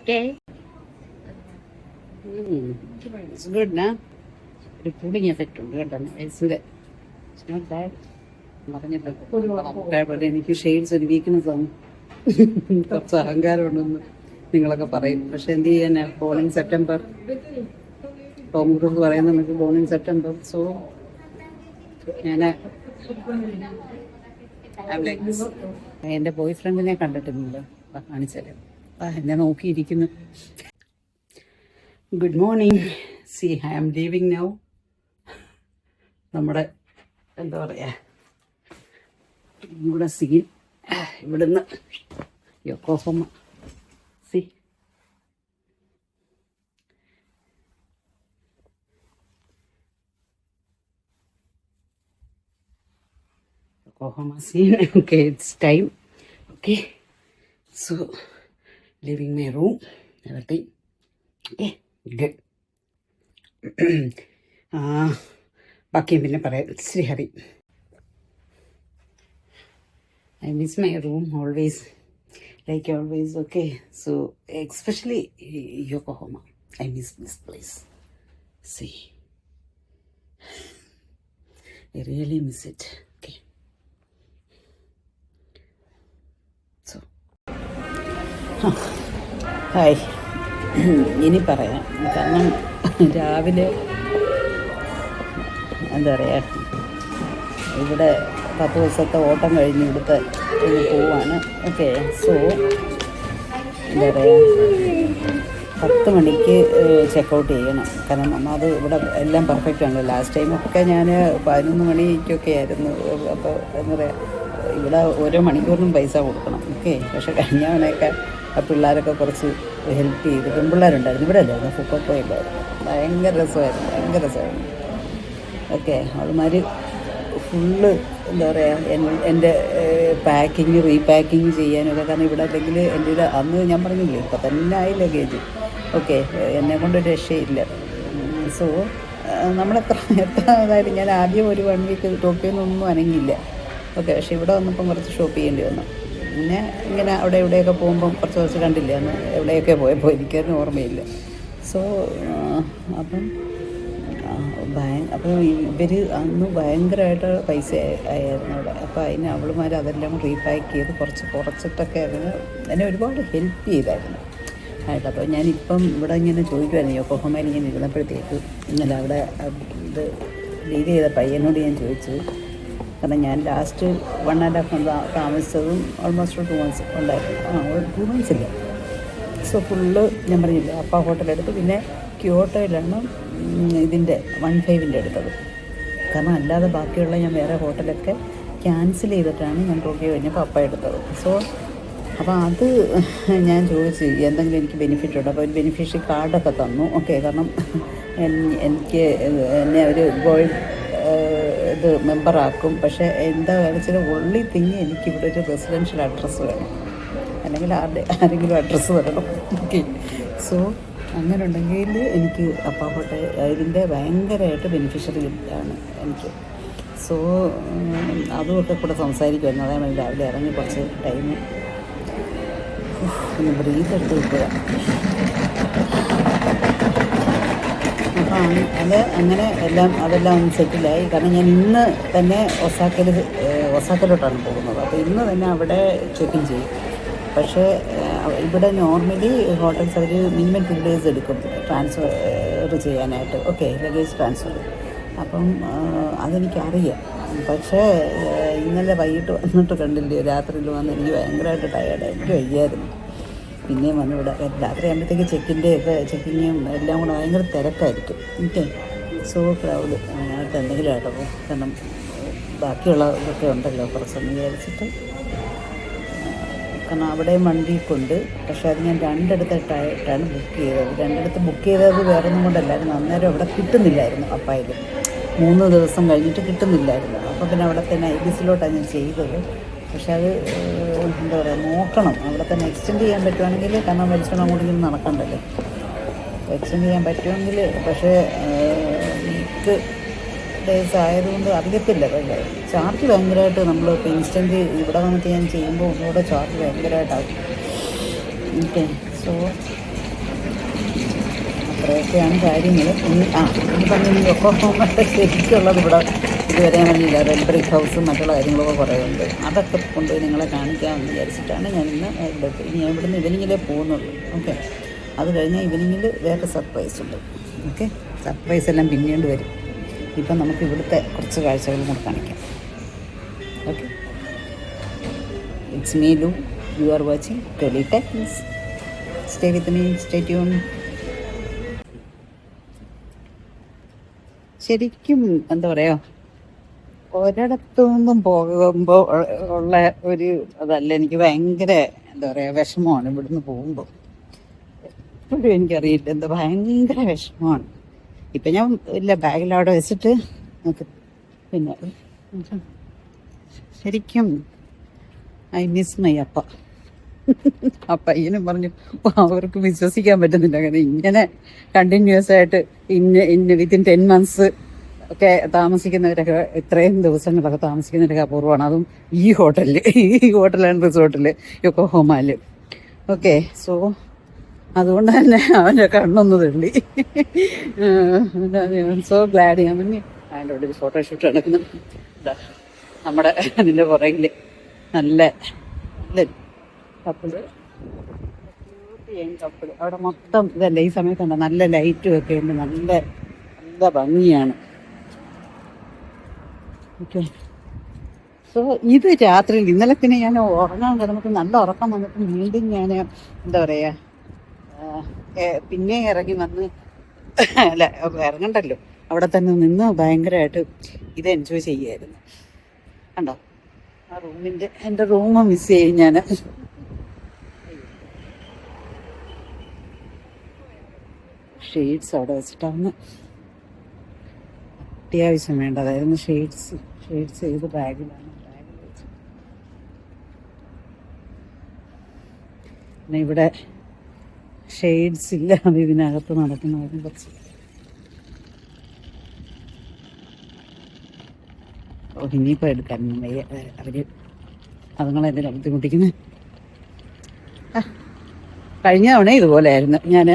Okay. It's good, na? ഒരു cooling effect ഉണ്ട് കേട്ടോ ഐസിൻ്റെ. എനിക്ക് ഷെയ്ഡ്സ് ഒരു വീക്ക്നെസ് ആണ്, കുറച്ച് അഹങ്കാരമുണ്ടെന്ന് നിങ്ങളൊക്കെ പറയും. പക്ഷെ എന്ത് ചെയ്യാൻ, ബോണിങ് സെപ്റ്റംബർ ടോം ക്രൂസ് പറയുന്നത് നമുക്ക് ബോണിങ് സെപ്റ്റംബർ. സോ ഞാൻ എൻ്റെ ബോയ് ഫ്രണ്ടിനെ കണ്ടിട്ടില്ലല്ലോ, കാണിച്ചാലോ. എന്നെ നോക്കിയിരിക്കുന്നു. Good morning. See I am leaving now. നമ്മുടെ എന്താ പറയുക, ഇവിടെ സീൻ ഇവിടുന്ന് Yokohama. See Yokohama scene. Okay, it's time. Okay, so leaving my room, everything. Okay, good. ബാക്കി പിന്നെ പറയാം. Shri Hari, I miss my room always, like always. Okay, so especially Yokohama, I miss this place. See, I really miss it. Okay, so hi. ഇനി പറയാം, കാരണം രാവിലെ എന്താ പറയുക, ഇവിടെ 10 ദിവസത്തെ ഓട്ടം കഴിഞ്ഞ് ഇവിടുത്തെ പോവാണ്. ഓക്കെ, സോ എന്താ പറയുക, 10 മണിക്ക് ചെക്കൗട്ട് ചെയ്യണം. കാരണം ഒന്നാമത് ഇവിടെ എല്ലാം പെർഫെക്റ്റ് ആണല്ലോ. ലാസ്റ്റ് ടൈമൊക്കെ ഞാൻ 11 മണിക്കൊക്കെ ആയിരുന്നു. അപ്പോൾ എന്താ പറയുക, ഇവിടെ ഓരോ മണിക്കൂറിനും പൈസ കൊടുക്കണം. ഓക്കെ, പക്ഷെ കഴിഞ്ഞവനൊക്കെ ആ പിള്ളേരൊക്കെ കുറച്ച് ഹെൽപ്പ് ചെയ്ത്. പെൺപിള്ളേരുണ്ടായിരുന്നു, ഇവിടെ അല്ലായിരുന്നു, ഫുക്കോയില്ലായിരുന്നു. ഭയങ്കര രസമായിരുന്നു. ഓക്കെ, അവന്മാർ ഫുള്ള് എന്താ പറയുക, എൻ്റെ പാക്കിങ് റീപാക്കിങ് ചെയ്യാനൊക്കെ. കാരണം ഇവിടെ അല്ലെങ്കിൽ എൻ്റെ അന്ന് ഞാൻ പറഞ്ഞില്ലേ, ഇപ്പം തന്നെ ആയി ലഗേജ്. ഓക്കെ, എന്നെ കൊണ്ട് രക്ഷയില്ല. സോ നമ്മളെത്ര അതായത് ഞാൻ ആദ്യം ഒരു 1 വീക്ക് ടോക്കിയോ ഒന്നും അനങ്ങില്ല. ഓക്കെ, പക്ഷെ ഇവിടെ വന്നപ്പം കുറച്ച് ഷോപ്പ് ചെയ്യേണ്ടി വന്നു. പിന്നെ ഇങ്ങനെ അവിടെ ഇവിടെയൊക്കെ പോകുമ്പം കുറച്ച് കണ്ടില്ല, അന്ന് എവിടെയൊക്കെ പോയപ്പോൾ എനിക്കതിന് ഓർമ്മയില്ല. സോ അപ്പം ഇവർ അന്ന് ഭയങ്കരമായിട്ട് പൈസ ആയിരുന്നു അവിടെ. അപ്പോൾ അതിന് അവളുമാർ അതെല്ലാം റീപാക്ക് ചെയ്ത് കുറച്ചിട്ടൊക്കെ എന്നെ ഒരുപാട് ഹെൽപ്പ് ചെയ്തായിരുന്നു ആയിട്ട്. അപ്പോൾ ഞാനിപ്പം ഇവിടെ ഇങ്ങനെ ചോദിക്കുമായിരുന്നു, യോക്കോഹോമയിൽ ഇങ്ങനെ ഇരുന്നപ്പോഴത്തേക്ക് ഇന്നലെ അവിടെ ഇത് ഡീൽ ചെയ്ത പയ്യനോട് ഞാൻ ചോദിച്ചു. കാരണം ഞാൻ ലാസ്റ്റ് 1.5 month താമസിച്ചതും ഓൾമോസ്റ്റ് 2 months ഉണ്ടായിരുന്നു. 2 months ഇല്ല. സോ ഫുള്ള് ഞാൻ പറഞ്ഞില്ല, അപ്പ ഹോട്ടലെടുത്ത് പിന്നെ ക്യോട്ടോയിലാണ് ഇതിൻ്റെ 1.5 എടുത്തത്. കാരണം അല്ലാതെ ബാക്കിയുള്ള ഞാൻ വേറെ ഹോട്ടലൊക്കെ ക്യാൻസൽ ചെയ്തിട്ടാണ് ഞാൻ ടോക്കിയോ കഴിഞ്ഞപ്പോൾ അപ്പ എടുത്തത്. സോ അപ്പോൾ അത് ഞാൻ ചോദിച്ചു എന്തെങ്കിലും എനിക്ക് ബെനിഫിറ്റ് ഉണ്ടോ. അപ്പോൾ ഒരു ബെനിഫിഷ്യറി കാർഡൊക്കെ തന്നു. ഓക്കെ, കാരണം എനിക്ക് എന്നെ ഒരു ഗോൾഡ് ഇത് മെമ്പറാക്കും. പക്ഷേ എന്താ വെച്ചാൽ ഉള്ളി തിങ്ങി എനിക്കിവിടെ ഒരു റെസിഡൻഷ്യൽ അഡ്രസ്സ് വേണം, അല്ലെങ്കിൽ ആരെങ്കിലും അഡ്രസ്സ് തരണം. ഓക്കെ, സോ അങ്ങനെ ഉണ്ടെങ്കിൽ എനിക്ക് അപ്പാപ്പോട്ടെ ഇതിൻ്റെ ഭയങ്കരമായിട്ട് ബെനിഫിഷ്യറി ആണ് എനിക്ക്. സോ അതുമൊക്കെ കൂടെ സംസാരിക്കുമായിരുന്നു. അതേമാതിരി രാവിലെ ഇറങ്ങി കുറച്ച് ടൈം ഒന്ന് ബ്രീത്ത് എടുത്ത് കിട്ടുക. അപ്പം അത് അങ്ങനെ അതെല്ലാം ഒന്ന് സെറ്റിലായി. കാരണം ഞാൻ ഇന്ന് തന്നെ ഒസാക്കയിലോട്ടാണ് പോകുന്നത്. അപ്പോൾ ഇന്ന് തന്നെ അവിടെ ചെക്ക് ഇൻ ചെയ്യും. പക്ഷേ ഇവിടെ നോർമലി ഹോട്ടൽസ് അവർ മിനിമം 2 days എടുക്കും ട്രാൻസ്ഫർ ചെയ്യാനായിട്ട്. Okay, luggage transfer. അപ്പം അതെനിക്കറിയാം. പക്ഷേ ഇന്നലെ വൈകിട്ട് വന്നിട്ട് കണ്ടില്ലേ, രാത്രിയിൽ വന്ന് എനിക്ക് ഭയങ്കരമായിട്ട് ടയേർഡായി, എനിക്ക് വയ്യായിരുന്നു. പിന്നെയും വന്ന് ഇവിടെ രാത്രി ആകുമ്പോഴത്തേക്ക് ചെക്കിങ്ങും എല്ലാം കൂടെ ഭയങ്കര തിരക്കായിരിക്കും. Okay, so crowd. അതിനകത്ത് എന്തെങ്കിലും ആയിട്ടോ, കാരണം ബാക്കിയുള്ള ഇതൊക്കെ ഉണ്ടല്ലോ കുറച്ചൊന്ന് വിചാരിച്ചിട്ട്. കാരണം അവിടെയും വണ്ടി കൊണ്ട്, പക്ഷേ അത് ഞാൻ 2 ഇടത്തായിട്ടാണ് ബുക്ക് ചെയ്തത്. 2 ഇടത്ത് ബുക്ക് ചെയ്തത് വേറെ ഒന്നും കൊണ്ടല്ലായിരുന്നു, അന്നേരം അവിടെ കിട്ടുന്നില്ലായിരുന്നു. അപ്പായിൽ 3 ദിവസം കഴിഞ്ഞിട്ട് കിട്ടുന്നില്ലായിരുന്നു. അപ്പോൾ പിന്നെ അവിടെ തന്നെ IBCയിലോട്ടാണ് ഞാൻ ചെയ്തത്. പക്ഷെ അത് എന്താ പറയുക, നോക്കണം അവിടെ തന്നെ എക്സ്റ്റെൻഡ് ചെയ്യാൻ പറ്റുവാണെങ്കിൽ. കാരണം വലിച്ചോണ്ട് അങ്ങോട്ടെങ്കിലും നടക്കണ്ടല്ലോ. എക്സ്റ്റെൻഡ് ചെയ്യാൻ പറ്റുമെങ്കിൽ. പക്ഷേ വീക്ക് ഡേയ്സ് ആയതുകൊണ്ട് അറിയത്തില്ല. ചാർജ് ഭയങ്കരമായിട്ട് നമ്മൾ ഇപ്പോൾ ഇൻസ്റ്റൻറ്റ് ഇവിടെ വന്നിട്ട് ഞാൻ ചെയ്യുമ്പോൾ ഒന്നുകൂടെ ചാർജ് ഭയങ്കരമായിട്ടാകും. ഓക്കെ, സോ അത്രയൊക്കെയാണ് കാര്യങ്ങൾ. ഇനി പറഞ്ഞ യൊക്കോഹോമയുടെ ശരിക്കുള്ളത് ഇവിടെ ഇതുവരെ പറഞ്ഞില്ല. റെഡ് ബ്രിക്ക് ഹൗസും മറ്റുള്ള കാര്യങ്ങളൊക്കെ കുറേ ഉണ്ട്. അതൊക്കെ കൊണ്ടുപോയി നിങ്ങളെ കാണിക്കാമെന്ന് വിചാരിച്ചിട്ടാണ് ഞാൻ ഇന്ന് ഇവിടെ. ഇനി ഞാൻ ഇവിടുന്ന് ഈവനിങ്ങിലേ പോകുന്നുള്ളൂ. ഓക്കെ, അത് കഴിഞ്ഞാൽ ഈവനിങ്ങിൽ വേറെ സർപ്രൈസ് ഉണ്ട്. ഓക്കെ, സർപ്രൈസ് എല്ലാം പിന്നീട് വരും. ഇപ്പം നമുക്ക് ഇവിടുത്തെ കുറച്ച് കാഴ്ചകൾ കൂടെ കാണിക്കാം. ഓക്കെ, ഇറ്റ്സ് മീ ലു, you are watching tele techniques. Stay with me, stay tune. ശരിക്കും എന്താ പറയുക, ഒരിടത്തു നിന്നും പോകുമ്പോൾ ഉള്ള ഒരു അതല്ല, എനിക്ക് ഭയങ്കര എന്താ പറയുക വിഷമമാണ് ഇവിടുന്ന് പോകുമ്പോൾ. എപ്പോഴും എനിക്കറിയില്ല, എന്താ ഭയങ്കര വിഷമമാണ്. ഇപ്പം ഞാൻ ഇല്ല ബാഗിലവിടെ വെച്ചിട്ട് നോക്ക്. പിന്നെ ശരിക്കും ഐ മിസ് മൈ അപ്പ. ആ പയ്യനും പറഞ്ഞു അവർക്ക് വിശ്വസിക്കാൻ പറ്റുന്നില്ല, കാരണം ഇങ്ങനെ കണ്ടിന്യൂസ് ആയിട്ട് വിത്തിൻ 10 months ഒക്കെ താമസിക്കുന്നവരൊക്കെ, ഇത്രയും ദിവസങ്ങളൊക്കെ താമസിക്കുന്നവരൊക്കെ അപൂർവമാണ്. അതും ഈ ഹോട്ടലാണ് റിസോർട്ടിൽ, യൊക്കോഹോമയിൽ. ഓക്കെ, സോ അതുകൊണ്ട് തന്നെ അവൻ്റെ കണ്ണൊന്ന് തള്ളി. So GLAAD. ഞാൻ പിന്നെ അതിൻ്റെ അവിടെ ഒരു ഫോട്ടോഷൂട്ട് നടക്കുന്നു. നമ്മുടെ അതിൻ്റെ പുറകിൽ നല്ല കപ്പിള്, കപ്പിള് അവിടെ മൊത്തം ഇതല്ല. ഈ സമയത്തുണ്ട് നല്ല ലൈറ്റും ഒക്കെ ഉണ്ട്, നല്ല നല്ല ഭംഗിയാണ്. ഓക്കെ, സോ ഇത് രാത്രിയിൽ ഇന്നലെ പിന്നെ ഞാൻ ഉറങ്ങാൻ കിടന്നിട്ട് നല്ല ഉറക്കം വന്നിട്ട് വീണ്ടും ഞാൻ എന്താ പറയുക പിന്നെ ഇറങ്ങി വന്ന്, അല്ല ഇറങ്ങണ്ടല്ലോ, അവിടെ തന്നെ നിന്ന് ഭയങ്കരമായിട്ട് ഇത് എൻജോയ് ചെയ്യായിരുന്നു. കണ്ടോ ആ എൻ്റെ റൂം മിസ് ചെയ്യും ഞാൻ. ഷെയ്ഡ്സ് അവിടെ വെച്ചിട്ടാണ് അത്യാവശ്യം വേണ്ടതായിരുന്നു. ഷെയ്ഡ്സ് ചെയ്ത് ബാഗിലാണ് വെച്ചത്. പിന്നെ ഇവിടെ ഷെയ്ഡ്സ് ഇല്ലാതെ ഇതിനകത്ത് നടക്കുന്നവരും കുറച്ച് ഇനിയിപ്പോൾ എടുക്കാൻ അവർ അതുങ്ങളെന്തിനാ ബുദ്ധിമുട്ടിക്കുന്നത്. കഴിഞ്ഞ തവണ ഇതുപോലെയായിരുന്നു ഞാൻ,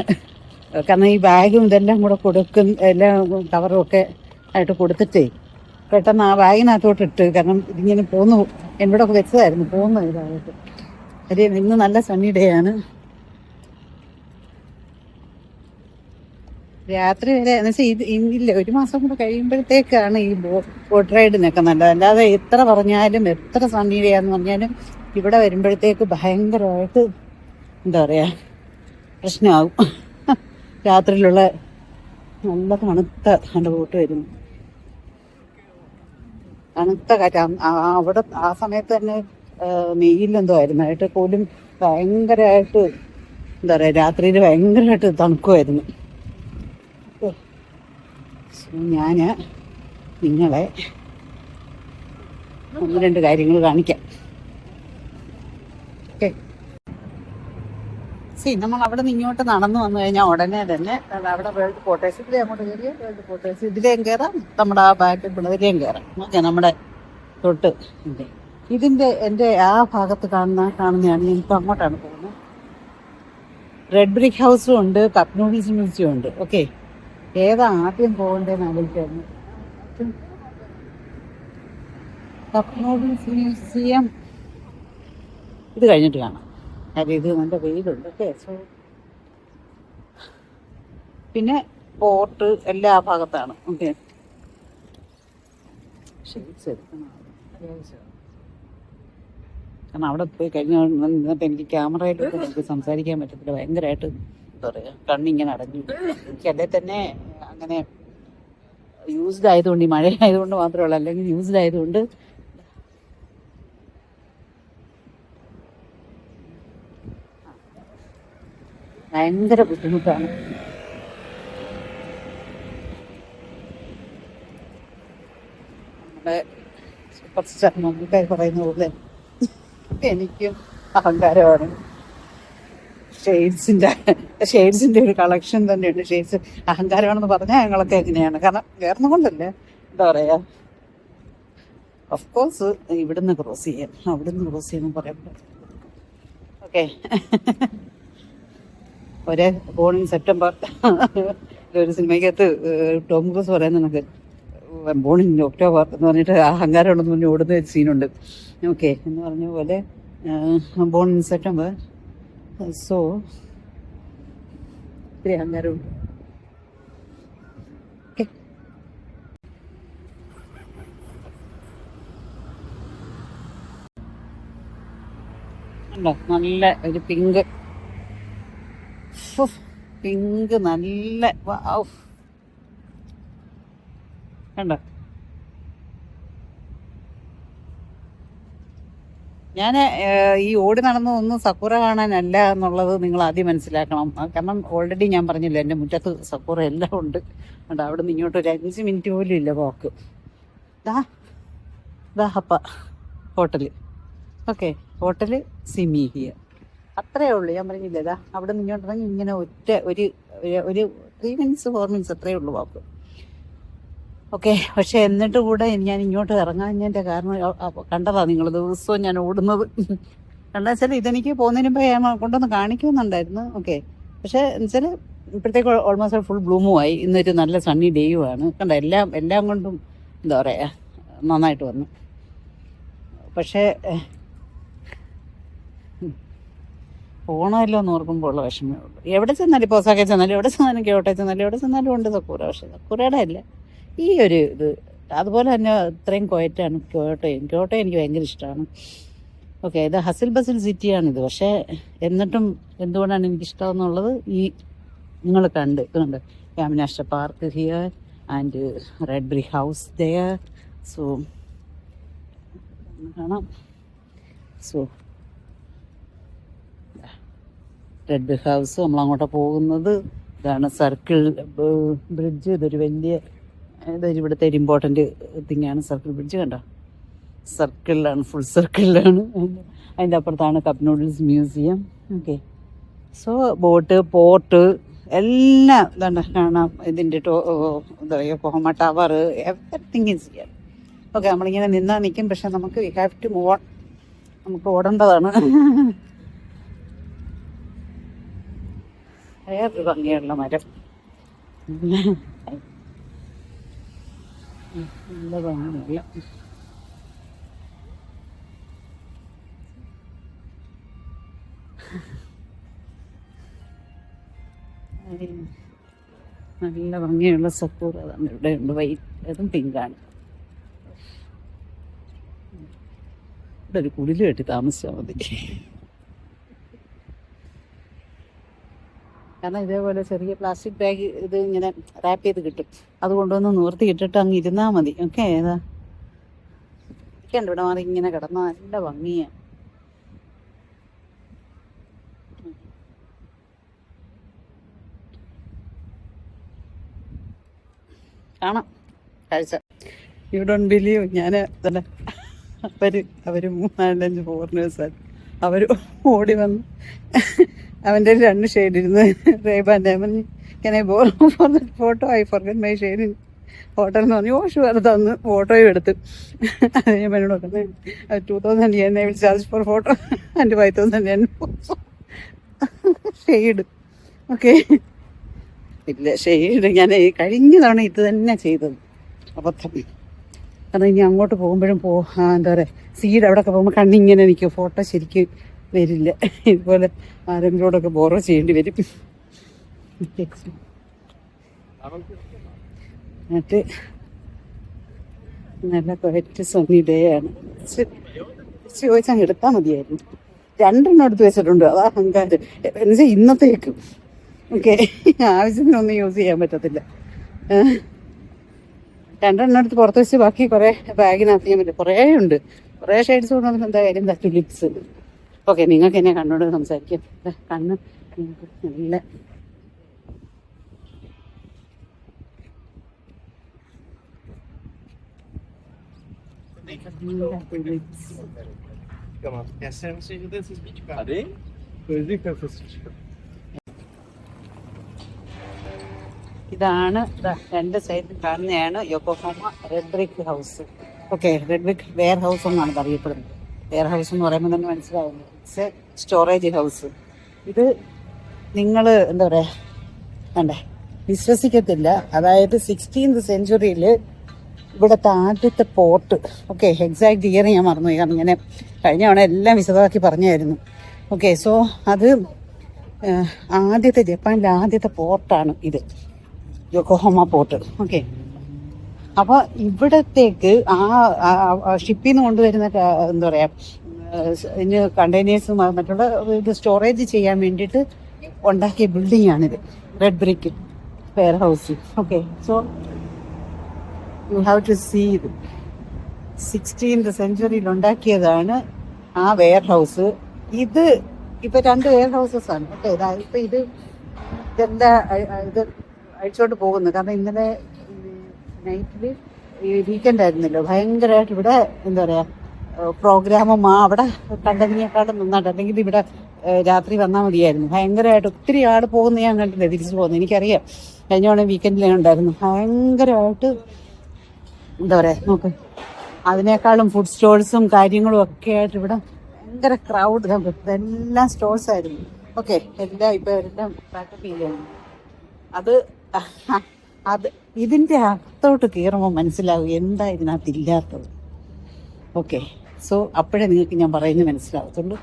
കാരണം ഈ ബാഗും ഇതെല്ലാം കൂടെ എല്ലാം കവറും ഒക്കെ ആയിട്ട് കൊടുത്തിട്ടേ പെട്ടെന്ന് ആ ബാഗിനകത്തോട്ട് ഇട്ട്, കാരണം ഇതിങ്ങനെ പോന്നു എന്നോട് വെച്ചതായിരുന്നു പോകുന്ന ഇതായിട്ട്. ഒരു ഇന്ന് നല്ല സണ്ണി ഡേ ആണ്. രാത്രി വരെ എന്നുവെച്ചാൽ ഇത് ഇന്നില്ല, 1 മാസം കൂടെ കഴിയുമ്പോഴത്തേക്കാണ് ഈ ബോട്ട് റൈഡിനൊക്കെ നല്ലത്. അല്ലാതെ എത്ര പറഞ്ഞാലും എത്ര സണ്ണി ഡേ ആന്ന് പറഞ്ഞാലും ഇവിടെ വരുമ്പോഴത്തേക്ക് ഭയങ്കരമായിട്ട് എന്താ പറയുക പ്രശ്നമാകും. രാത്രിയിലുള്ള നല്ല തണുത്ത ബോട്ട് വരുന്നു, തണുത്ത കാറ്റ്. അവിടെ ആ സമയത്ത് തന്നെ മെയിലെന്തോ ആയിരുന്നു ആയിട്ട് പോലും ഭയങ്കരമായിട്ട് എന്താ പറയുക രാത്രിയിൽ ഭയങ്കരമായിട്ട് തണുക്കുമായിരുന്നു. ഞാൻ നിങ്ങളെ 1-2 കാര്യങ്ങൾ കാണിക്കാം. ഓക്കെ, നമ്മൾ അവിടെ നിന്ന് ഇങ്ങോട്ട് നടന്നു വന്നു കഴിഞ്ഞാൽ ഉടനെ തന്നെ അവിടെ വേൾഡ് പോട്ടേഴ്സ്, ഇതിലേ അങ്ങോട്ട് കയറിയ വേൾഡ് പോട്ടേഴ്സ്, ഇതിലേയും കയറാം, നമ്മുടെ ആ ബാക്കിൽ പിള്ളേരെയും കയറാം. ഓക്കെ, നമ്മുടെ തൊട്ട് ഇതിൻ്റെ എൻ്റെ ആ ഭാഗത്ത് കാണുന്നതാണ്. ഞാനിപ്പോൾ അങ്ങോട്ടാണ് പോകുന്നത്. റെഡ് ബ്രിക്ക് ഹൗസും ഉണ്ട്, കപ്പ് നൂഡിൽസ് മ്യൂസിയം ഉണ്ട്. ഓക്കെ, ഏതാ ആദ്യം പോകേണ്ടതെന്ന് ആലോചിക്കായിരുന്നു. കപ്പ് നൂഡിൽസ് മ്യൂസിയം ഇത് കഴിഞ്ഞിട്ട് കാണാം, കാര്യം ഇത് നല്ല വെയിലുണ്ട്. ഓക്കെ, സോ പിന്നെ പോർട്ട് എല്ലാം ആ ഭാഗത്താണ്. ഓക്കെ, ഷെയ്ഡ്സ് എടുക്കണം അത്യാവശ്യം, കാരണം അവിടെ പോയി കഴിഞ്ഞപ്പോൾ എനിക്ക് ക്യാമറയായിട്ട് നമുക്ക് സംസാരിക്കാൻ പറ്റത്തില്ല. ഭയങ്കരമായിട്ട് എന്താ പറയുക കണ്ണിങ്ങനെ അടഞ്ഞു. എനിക്ക് അല്ലേ തന്നെ അങ്ങനെ യൂസ്ഡ് ആയതുകൊണ്ട്, ഈ മഴ ആയതുകൊണ്ട് മാത്രമല്ല, അല്ലെങ്കിൽ യൂസ്ഡ് ആയതുകൊണ്ട് ഭയങ്കര ബുദ്ധിമുട്ടാണ്. നമ്മുടെ സൂപ്പർ സ്റ്റാർ മമ്മൂക്കായി പറയുന്ന പോലെ എനിക്കും അഹങ്കാരമാണ്. ഷെയ്ഡ്സിൻ്റെ ഒരു കളക്ഷൻ തന്നെയുണ്ട്. ഷെയ്ഡ്സ് അഹങ്കാരമാണെന്ന് പറഞ്ഞാൽ ഞങ്ങളൊക്കെ എങ്ങനെയാണ്, കാരണം വേറെ കൊണ്ടല്ലേ, എന്താ പറയുക, ഓഫ് കോഴ്സ് ഇവിടുന്ന് ക്രോസ് ചെയ്യാം, അവിടുന്ന് ക്രോസ് ചെയ്യാമെന്ന് പറയാൻ പറ്റും. ഓക്കെ, ഒരേ ബോൺ ഇൻ സെപ്റ്റംബർ ഒരു സിനിമയ്ക്കകത്ത് ടോം ക്രൂസ് പറയുന്ന നമുക്ക് ബോൺ ഇൻ ഒക്ടോബർ എന്ന് പറഞ്ഞിട്ട് അഹങ്കാരം ഉണ്ടെന്ന് പറഞ്ഞ് ഓടുന്ന ഒരു സീനുണ്ട്. ഓക്കെ എന്ന് പറഞ്ഞ പോലെ ബോൺ ഇൻ സെപ്റ്റംബർ. സോ ഇത്തിരി അഹങ്കാരമുണ്ട്. ഓക്കെ, ഉണ്ടോ നല്ല ഒരു പിങ്ക് പിങ്ക് നല്ല കണ്ടോ. ഞാൻ ഈ ഓടി നടന്നതൊന്നും സക്കുറ കാണാനല്ല എന്നുള്ളത് നിങ്ങൾ ആദ്യം മനസ്സിലാക്കണം. കാരണം ഓൾറെഡി ഞാൻ പറഞ്ഞില്ല, എൻ്റെ മുറ്റത്ത് സക്കുറ എല്ലാം ഉണ്ട്. കണ്ടോ, അവിടെ നിന്ന് ഇങ്ങോട്ട് ഒരു 5 മിനിറ്റ് പോലും ഇല്ല പോക്ക്. ദാ ഹപ്പ ഹോട്ടല്. ഓക്കെ, ഹോട്ടല് സിമി ഹിയർ, അത്രേ ഉള്ളൂ. ഞാൻ പറഞ്ഞില്ലേ, ഇതാ അവിടെ നിന്ന് ഇങ്ങോട്ടിറങ്ങി ഇങ്ങനെ ഒറ്റ ഒരു 3 മിനിറ്റ്സ് 4 മിനിറ്റ്സ് അത്രേ ഉള്ളൂ വാക്ക്. ഓക്കെ, പക്ഷെ എന്നിട്ട് കൂടെ ഞാൻ ഇങ്ങോട്ട് ഇറങ്ങാഞ്ഞതിൻ്റെ കാരണം കണ്ടതാ നിങ്ങൾ ദിവസവും ഞാൻ ഓടുന്നത്. കണ്ടാ വെച്ചാൽ ഇതെനിക്ക് പോകുന്നതിന് മുമ്പ് കൊണ്ടൊന്ന് കാണിക്കുന്നുണ്ടായിരുന്നു. ഓക്കെ, പക്ഷേ എന്നുവെച്ചാൽ ഇപ്പോഴത്തേക്ക് ഓൾമോസ്റ്റ് ഫുൾ ബ്ലൂമുമായി. ഇന്നൊരു നല്ല സണ്ണി ഡേയുമാണ്. കണ്ട, എല്ലാം കൊണ്ടും എന്താ പറയുക നന്നായിട്ട് വന്നു. പക്ഷേ പോകണമല്ലോ എന്ന് ഓർക്കുമ്പോൾ ഉള്ള വിഷമേ ഉള്ളൂ. എവിടെ ചെന്നാലും, ഇപ്പോൾ ഒസാക്കെ ചെന്നാലും, എവിടെ ചെന്നാലും, ക്യോട്ടോ ചെന്നാലും, എവിടെ ചെന്നാലും ഉണ്ട് സക്കൂറ. പക്ഷേ സക്കൂറയുടെ അല്ല ഈ ഒരു ഇത്. അതുപോലെ തന്നെ ഇത്രയും ക്വയറ്റാണ് ക്യോട്ടോ എനിക്ക് ഭയങ്കര ഇഷ്ടമാണ്. ഓക്കെ, ഇത് ഹസിൽ ബസിൽ സിറ്റിയാണിത്. പക്ഷേ എന്നിട്ടും എന്തുകൊണ്ടാണ് എനിക്കിഷ്ടമെന്നുള്ളത് ഈ നിങ്ങൾ കണ്ട് യാമി national park here and red brick house there. So കാണാം. സോ റെഡ് ബ്രിക്ക് ഹൗസ്, നമ്മളങ്ങോട്ട് പോകുന്നത് ഇതാണ് സർക്കിൾ ബ്രിഡ്ജ്. ഇതൊരു ഇവിടുത്തെ ഒരു ഇമ്പോർട്ടൻ്റ് തിങ്ങാണ് സർക്കിൾ ബ്രിഡ്ജ്. കണ്ടോ, സർക്കിളിലാണ്, ഫുൾ സർക്കിളിലാണ്. അതിൻ്റെ അപ്പുറത്താണ് cup noodles museum. Okay, so boat, port എല്ലാം ഇതാണ്ട് കാണാം. ഇതിൻ്റെ എന്താ പറയുക, കൊഹമ tower, everything is here. Okay, നമ്മളിങ്ങനെ നിൽക്കും. പക്ഷെ നമുക്ക് we have to move on, നമുക്ക് ഓടേണ്ടതാണ്. വേറൊരു ഭംഗിയുള്ള മരം, നല്ല ഭംഗിയുള്ള നല്ല ഭംഗിയുള്ള സക്കൂർ. അതാണ് ഇവിടെ ഉണ്ട്. വൈറ്റ്, അതും പിങ്കാണ്. ഇവിടെ ഒരു കുടില് കെട്ടി താമസിച്ചാൽ മതി. കാരണം ഇതേപോലെ ചെറിയ പ്ലാസ്റ്റിക് ബാഗ് ഇത് ഇങ്ങനെ റാപ്പ് ചെയ്ത് കിട്ടും. അത് കൊണ്ടുവന്ന് നിവർത്തി ഇട്ടിട്ട് അങ്ങ് ഇരുന്നാൽ മതി. ഓക്കെ, ഏതാ ഇരിക്കണ്ട, ഇവിടെ മാറി ഇങ്ങനെ കിടന്ന നല്ല ഭംഗിയാണ്. കാണാം കാഴ്ച. യു ഡോണ്ട് ബിലീവ്, ഞാൻ തന്നെ അവർ 4-5 ഫോറിനേഴ്സാണ്. അവർ ഓടി വന്ന് അവൻ്റെ 2 ഷെയ്ഡ് ഇരുന്ന് റേബാൻ്റെ ഇങ്ങനെ for the photo, I forget my shade in hotel എന്ന് പറഞ്ഞു. ഷുവർ തന്ന് ഫോട്ടോയും എടുത്ത്. അത് ഞാൻ എന്നോട് നോക്കുന്നത് 2000 yen I will charge for photo and 5000 yen shade. Okay, ഇല്ല ഷെയ്ഡ് ഞാൻ കഴിഞ്ഞ തവണ ഇത് തന്നെ ചെയ്തത് അബദ്ധം. കാരണം ഇനി അങ്ങോട്ട് പോകുമ്പോഴും എന്താ പറയുക, സീഡ് അവിടെയൊക്കെ പോകുമ്പോൾ കണ്ണിങ്ങനെ നിൽക്കും, ഫോട്ടോ ശരിക്കും വരില്ല. ഇതുപോലെ ആരെങ്കിലോടൊക്കെ ബോറോ ചെയ്യേണ്ടി വരും. എന്നിട്ട് നല്ല ക്വയറ്റ് സണ്ണി ഡേ ആണ്. ചോദിച്ചങ്ങ് എടുത്താൽ മതിയായിരുന്നു. 2 എടുത്ത് വെച്ചിട്ടുണ്ട്. അതാ അഹങ്കാരം എന്നുവെച്ചാൽ ഇന്നത്തേക്ക്. ഓക്കെ, ആവശ്യത്തിനൊന്നും യൂസ് ചെയ്യാൻ പറ്റത്തില്ല. 2 എടുത്ത് പുറത്ത് വെച്ച് ബാക്കി കുറേ ബാഗിനകത്ത് ചെയ്യാൻ പറ്റും. കുറേ ഉണ്ട്, കുറേ ഷെയ്ഡ്സ് കൊണ്ടുവന്നിട്ട് എന്താ കാര്യം, ടുലിപ്സ്. ഓക്കെ, നിങ്ങൾക്ക് എന്നെ കണ്ണോട് സംസാരിക്കാം. കണ്ണ് നല്ല ഇതാണ് 2 സൈഡിൽ കാണുന്നതാണ് Yokohama red brick house. Okay, red brick warehouse എന്നാണ് അറിയപ്പെടുന്നത്. വെയർ ഹൗസ് എന്ന് പറയുമ്പോൾ തന്നെ മനസ്സിലാവുന്നത് ഇറ്റ്സ് എ സ്റ്റോറേജ് ഹൗസ്. ഇത് നിങ്ങൾ എന്താ പറയുക വേണ്ടേ, വിശ്വസിക്കത്തില്ല. അതായത് 16th സെഞ്ച്വറിയിൽ ഇവിടുത്തെ ആദ്യത്തെ പോർട്ട്, ഓക്കെ, എക്സാക്ട് ഇയർ ഞാൻ മറന്നുപോയി, കാരണം ഞാൻ കഴിഞ്ഞ തവണ എല്ലാം വിശദമാക്കി പറഞ്ഞായിരുന്നു. ഓക്കെ, സോ അത് ജപ്പാനിലെ ആദ്യത്തെ പോർട്ടാണ് ഇത്, യോക്കോഹാമ പോർട്ട്. ഓക്കെ, അപ്പോൾ ഇവിടത്തേക്ക് ആ ഷിപ്പിൽ നിന്ന് കൊണ്ടുവരുന്ന എന്താ പറയുക ഇതിന് കണ്ടെയ്നേഴ്സും മറ്റുള്ള ഇത് സ്റ്റോറേജ് ചെയ്യാൻ വേണ്ടിയിട്ട് ഉണ്ടാക്കിയ ബിൽഡിംഗ് ആണിത്, red brick warehouse. Okay, so you have to see ഇത്. 16th സെഞ്ച്വറിയിൽ ഉണ്ടാക്കിയതാണ് ആ വെയർ ഹൗസ്. ഇത് ഇപ്പൊ 2 വെയർ ഹൗസസ് ആണ്. ഓക്കെ, ഇപ്പൊ ഇതെല്ലാം ഇത് അഴിച്ചോണ്ട് പോകുന്നു. കാരണം ഇന്നലെ നൈറ്റിൽ വീക്കെൻഡ് ആയിരുന്നല്ലോ, ഭയങ്കരമായിട്ട് ഇവിടെ എന്താ പറയാ പ്രോഗ്രാമും അവിടെ കണ്ടതിനേക്കാളും നന്നായിട്ട്, അല്ലെങ്കിൽ ഇവിടെ രാത്രി വന്നാൽ മതിയായിരുന്നു. ഭയങ്കരമായിട്ട് ഒത്തിരി ആൾ പോകുന്ന ഞാൻ കണ്ടില്ല, തിരിച്ചു പോകുന്നത് എനിക്കറിയാം. കഴിഞ്ഞ തവണ വീക്കെൻഡിലേ ഉണ്ടായിരുന്നു. ഭയങ്കരമായിട്ട് എന്താ പറയാ, നോക്ക്, അതിനേക്കാളും ഫുഡ് സ്റ്റോൾസും കാര്യങ്ങളും ഒക്കെ ആയിട്ട് ഇവിടെ ഭയങ്കര ക്രൗഡ്. ഇതെല്ലാം സ്റ്റോൾസ് ആയിരുന്നു. ഓക്കെ, എല്ലാം ഇപ്പം എല്ലാം പാക്കപ്പ് ചെയ്യാണ്. അത് ഇതിൻ്റെ അകത്തോട്ട് കയറുമ്പോൾ മനസ്സിലാവും എന്താ ഇതിനകത്ത് ഇല്ലാത്തത്. ഓക്കെ, സോ അപ്പോഴേ നിങ്ങൾക്ക് ഞാൻ പറയുന്നത് മനസ്സിലാവത്തുള്ളൂ.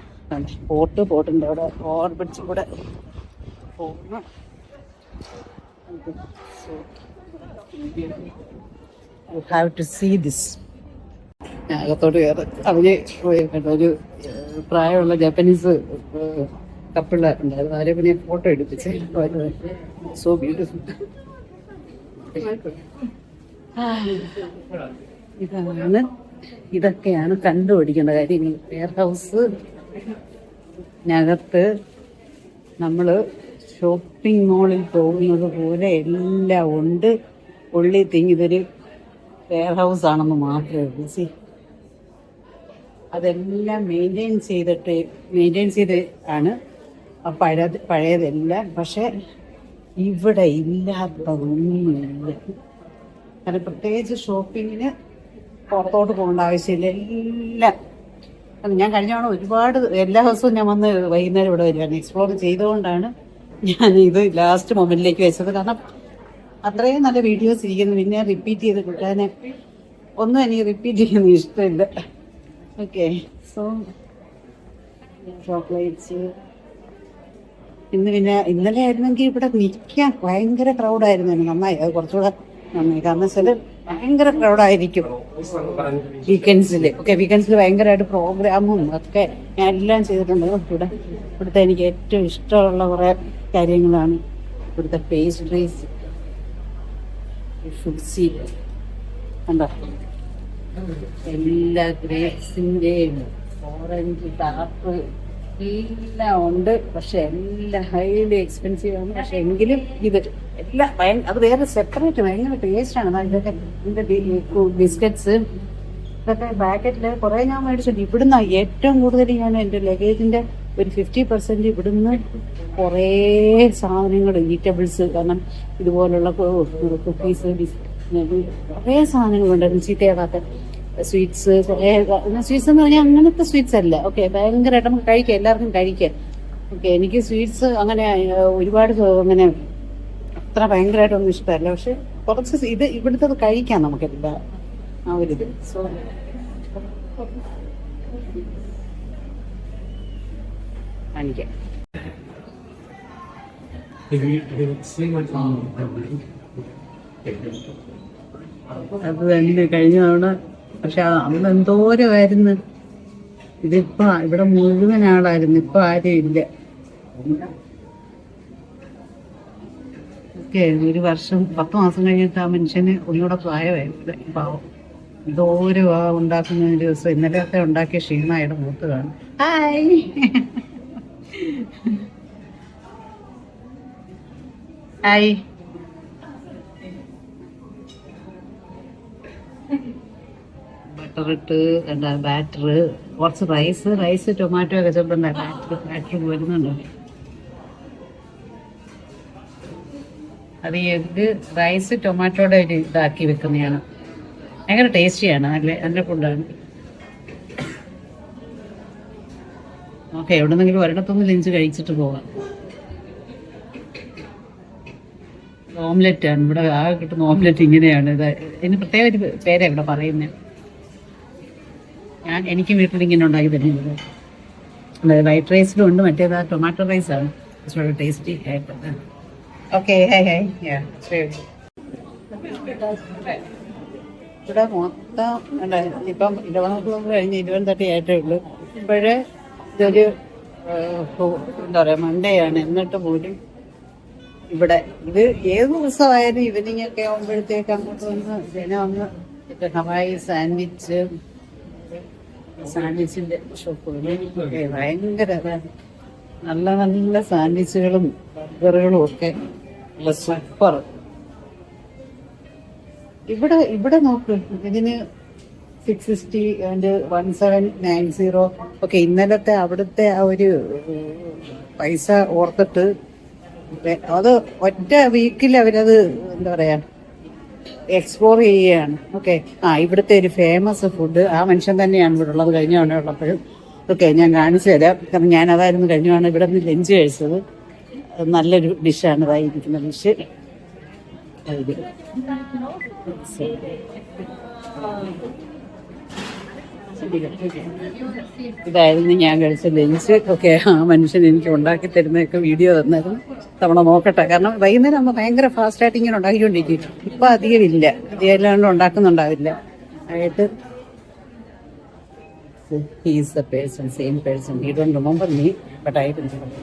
പോട്ടിൻ്റെ അവിടെ ഓവർ ബ്രിഡ്ജ് കൂടെ പോകുന്നു. So you have to see this. അകത്തോട്ട് കയറി അവര് ഒരു പ്രായമുള്ള ജാപ്പനീസ് കപ്പിളുണ്ടായിരുന്നു. അവരെ പിന്നെ ഫോട്ടോ എടുപ്പിച്ച്. So beautiful. ഇതൊക്കെയാണ് കണ്ടുപിടിക്കേണ്ട കാര്യങ്ങൾ. വെയർ ഹൗസിനകത്ത് നമ്മൾ ഷോപ്പിംഗ് മോളിൽ പോകുന്നത് പോലെ എല്ലാം ഉണ്ട്. ഉള്ളി തിങ്ങി ഇതൊരു വെയർ ഹൗസ് ആണെന്ന് മാത്രമേ ഉള്ളൂ. സി, അതെല്ലാം മെയിൻറ്റെയിൻ ചെയ്ത് ആണ് പഴയതെല്ലാം. പക്ഷെ ഇവിടെ ഇല്ലാത്തതൊന്നുമില്ല. കാരണം പ്രത്യേകിച്ച് ഷോപ്പിങ്ങിന് പുറത്തോട്ട് പോകേണ്ട ആവശ്യമില്ല. എല്ലാം ഞാൻ കഴിഞ്ഞ തവണ ഒരുപാട് എല്ലാ ദിവസവും ഞാൻ വന്ന് വൈകുന്നേരം ഇവിടെ വരുവായിരുന്നു. എക്സ്പ്ലോർ ചെയ്തുകൊണ്ടാണ് ഞാൻ ഇത് ലാസ്റ്റ് മൊമെന്റിലേക്ക് വെച്ചത്. കാരണം അത്രയും നല്ല വീഡിയോസ് ഇരിക്കുന്നു. പിന്നെ റിപ്പീറ്റ് ചെയ്ത് കിട്ടാൻ ഒന്നും എനിക്ക് റിപ്പീറ്റ് ചെയ്യുന്ന ഇഷ്ടമില്ല. Okay, so chocolates. ഇന്നലെ ആയിരുന്നെങ്കിൽ ഇവിടെ നിൽക്കാൻ ഭയങ്കര ക്രൗഡായിരുന്നു. നന്നായി, അത് കുറച്ചുകൂടെ നന്നായി. കാരണം വെച്ചാൽ ഭയങ്കര ക്രൗഡായിരിക്കും വീക്കെൻഡ്സിൽ. ഓക്കെ, വീക്കെൻഡ്സിൽ ഭയങ്കരമായിട്ട് പ്രോഗ്രാമും ഒക്കെ ഞാൻ എല്ലാം ചെയ്തിട്ടുണ്ട്. ഇവിടുത്തെ എനിക്ക് ഏറ്റവും ഇഷ്ടമുള്ള കുറേ കാര്യങ്ങളാണ് ഇവിടുത്തെ പേസ്ട്രീസ്. ഫുഡ്സി കണ്ടോ, എല്ലാ ഗ്രേപ്സിൻ്റെയും ഓറഞ്ച് ടാപ്പ് എല്ലാം ഉണ്ട്. പക്ഷെ എല്ലാം ഹൈലി എക്സ്പെൻസീവ് ആണ്. പക്ഷെ എങ്കിലും ഇത് എല്ലാം അത് വേറെ സെപ്പറേറ്റ് ഭയങ്കര ടേസ്റ്റാണ്. ഇതൊക്കെ ഇതിൻ്റെ ബിസ്ക്കറ്റ്സ് ഇതൊക്കെ പാക്കറ്റിൽ കുറേ ഞാൻ മേടിച്ചിട്ടുണ്ട്. ഇവിടുന്ന് ഏറ്റവും കൂടുതൽ ഞാൻ എൻ്റെ ലഗേജിൻ്റെ ഒരു 50% ഇവിടുന്ന് കുറേ സാധനങ്ങൾ, ഈറ്റബിൾസ്, കാരണം ഇതുപോലുള്ള കുക്കീസ്, കുറേ സാധനങ്ങളുണ്ടായിരുന്നു ചീത്തയാകാത്ത സ്വീറ്റ്സ്. കുറേ സ്വീറ്റ്സ് എന്ന് പറഞ്ഞാൽ അങ്ങനത്തെ സ്വീറ്റ്സ് അല്ല. ഓക്കെ, ഭയങ്കരമായിട്ട് നമുക്ക് കഴിക്കാം, എല്ലാവർക്കും കഴിക്കാം. ഓക്കെ, എനിക്ക് സ്വീറ്റ്സ് അങ്ങനെ ഒരുപാട് അങ്ങനെ അത്ര ഭയങ്കരമായിട്ടൊന്നും ഇഷ്ടമല്ല. പക്ഷെ കുറച്ച് ഇത് ഇവിടുത്തെ കഴിക്കാം നമുക്കെല്ലാം ആ ഒരിത്. സോ കാണിക്കാം. അത് തന്നെ കഴിഞ്ഞ തവണ. പക്ഷെ അന്ന് എന്തോരമായിരുന്നു. ഇതിപ്പോ ഇവിടെ മുഴുവൻ ആളായിരുന്നു. ഇപ്പൊ ആരും ഇല്ല. ഓക്കെ, ഒരു വർഷം 10 മാസം കഴിഞ്ഞിട്ട് ആ മനുഷ്യന് ഒന്നുകൂടെ പ്രായമായിരുന്നു. പാവം എന്തോരം ഉണ്ടാക്കുന്ന ഒരു ദിവസം. ഇന്നലെയൊക്കെ ഉണ്ടാക്കിയ ക്ഷീണയുടെ മൂത്ത് കാണും. Hi, hi. ബട്ടറിട്ട് ബാറ്റർ, കുറച്ച് റൈസ് ടൊമാറ്റോ ഒക്കെ ചെറുതുണ്ട്. ബാറ്റർ വരുന്നുണ്ട്. അത് ഇത് റൈസ് ടൊമാറ്റോയുടെ ഒരു ഇതാക്കി വെക്കുന്നതാണ്. ഭയങ്കര ടേസ്റ്റിയാണ്. നല്ല ഫുഡാണ്. ഓക്കെ, എവിടെന്നെങ്കിലും ഒരിടത്തൊന്ന് ലഞ്ച് കഴിച്ചിട്ട് പോകാം. ഓംലെറ്റ് ആണ് ഇവിടെ ആകെ കിട്ടുന്ന ഓംലെറ്റ് ഇങ്ങനെയാണ്. ഇത് ഇതിന് പ്രത്യേക ഒരു പേരാണ് ഇവിടെ പറയുന്നത്. എനിക്ക് വീട്ടിൽ ഇങ്ങനെ ഉണ്ടാക്കി തരുന്നത്. അതായത് വൈറ്റ് റൈസിലും ഉണ്ട്, മറ്റേത് ടൊമാറ്റോ റൈസാണ് ടേസ്റ്റി ആയിട്ട്. ഓക്കെ ഇവിടെ മൊത്തം ഇപ്പം 11 കഴിഞ്ഞ് 20:30 ആയിട്ടേ ഉള്ളൂ. ഇപ്പോഴേ ഇതൊരു എന്താ പറയുക മൺഡേ ആണ്. എന്നിട്ട് പോലും ഇവിടെ ഇത് ഏത് ദിവസമായാലും ഈവനിങ് ഒക്കെ ആകുമ്പോഴത്തേക്ക് അങ്ങോട്ട് വന്ന് ജനം അങ്ങ് ഹവായി സാൻഡ്വിച്ചിന്റെ ഷോപ്പുകൾ ഭയങ്കര നല്ല നല്ല സാൻഡ്വിച്ചുകളും ബർഗറുകളും ഒക്കെ സൂപ്പർ. ഇവിടെ നോക്ക്, ഇതിന് 660 ആൻഡ് 1790. ഓക്കെ, ഇന്നലത്തെ അവിടുത്തെ ആ ഒരു പൈസ ഓർത്തിട്ട് അത് ഒറ്റ വീക്കിൽ അവരത് എന്താ പറയാ എക്സ്പ്ലോർ ചെയ്യുകയാണ്. ഓക്കെ, ഇവിടുത്തെ ഒരു ഫേമസ് ഫുഡ് ആ മനുഷ്യൻ തന്നെയാണ് ഇവിടെ ഉള്ളത്. കഴിഞ്ഞ തവണ ഉള്ളപ്പോഴും ഓക്കെ ഞാൻ കാണിച്ചു തരാം. കാരണം ഞാൻ അതായിരുന്നു കഴിഞ്ഞ തവണ ഇവിടെ നിന്ന് ലഞ്ച് കഴിച്ചത്. നല്ലൊരു ഡിഷാണ് ഇതായിരിക്കുന്ന ഡിഷ്. ഇതായിരുന്നു ഞാൻ കഴിച്ച ലഞ്ച്. ഓക്കെ, ആ മനുഷ്യൻ എനിക്ക് ഉണ്ടാക്കി തരുന്നതൊക്കെ വീഡിയോ തന്നായിരുന്നു. തവണ നോക്കട്ടെ, കാരണം വൈകുന്നേരം ആകുമ്പോൾ ഭയങ്കര ഫാസ്റ്റായിട്ട് ഇങ്ങനെ ഉണ്ടാക്കിക്കൊണ്ടിരിക്കും. ഇപ്പം അധികം ഇല്ല, അധികം എല്ലാണ്ട് ഉണ്ടാക്കുന്നുണ്ടാവില്ല ആയിട്ട്. He's the person, same person. You don't remember me, but I remember.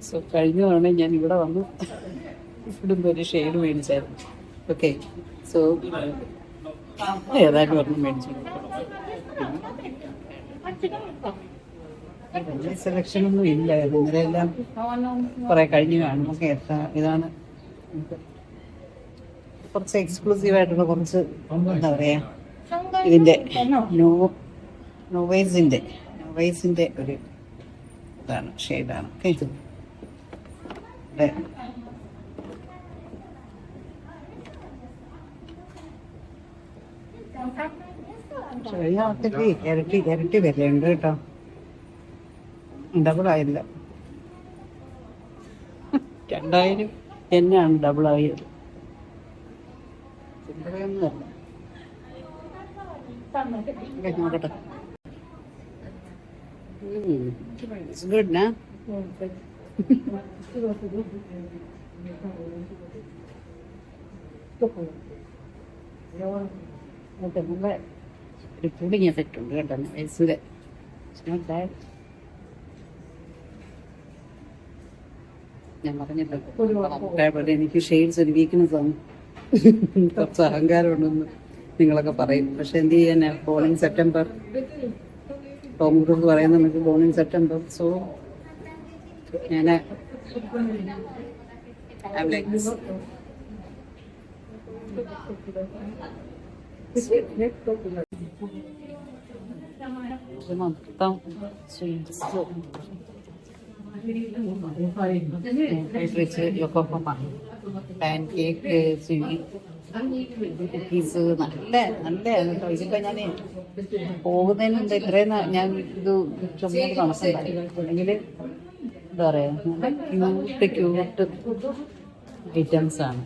So കഴിഞ്ഞ തവണ ഞാൻ ഇവിടെ വന്ന് ഇവിടുന്ന് ഒരു ഷെയ്ഡ് മേടിച്ചായിരുന്നു. ഓക്കെ, സോ ഏതായാലും ഒരെണ്ണം മേടിച്ചു. വലിയ സെലക്ഷനൊന്നും ഇല്ല, ഇന്നലെ എല്ലാം കുറെ കഴിഞ്ഞ് കാണും. ഓക്കെ, ഇതാണ് കുറച്ച് എക്സ്ക്ലൂസീവായിട്ടുള്ള കുറച്ച് എന്താ പറയാ ഇതിന്റെ നോവൈസിന്റെ ഒരു ഇതാണ്, ഷെയ്ഡാണ്. ഓക്കെ, ഇരട്ടി വിലയുണ്ട് കേട്ടോ. ഡബിൾ ആയില്ല, 2000 എന്നാണ് ഡബിൾ ആയത്. നോക്കട്ടെ. ഗുഡ് നാ നല്ല ഒരു പുളിങ് എഫക്റ്റ് ഉണ്ട് കേട്ടോ വയസ്സിലെ. ഞാൻ പറഞ്ഞിട്ടുണ്ട് എനിക്ക് ഷെയ്ഡ്സ് ഒരു വീക്ക്നെസ് ആണ്, കുറച്ച് അഹങ്കാരമുണ്ടെന്ന് നിങ്ങളൊക്കെ പറയും. പക്ഷെ എന്ത് ചെയ്യാനാ, ബോണിങ് സെപ്റ്റംബർ. ടോം ക്രൂസ് പറയുന്നത് നമുക്ക് ബോണിങ് സെപ്റ്റംബർ. സോ ഞാൻ മൊത്തം സ്വീറ്റ്സ് പാൻ കേക്ക്, കുക്കീസ് നല്ലതാണ് കേട്ടോ. ഇതിപ്പോൾ ഞാൻ പോകുന്നതിന് മുമ്പ് ഇത്രയും ഞാൻ ഇത് ചുമട് കണക്കുണ്ടായി. അല്ലെങ്കിൽ എന്താ പറയുക, നല്ല ക്യൂട്ട് ഐറ്റംസാണ്.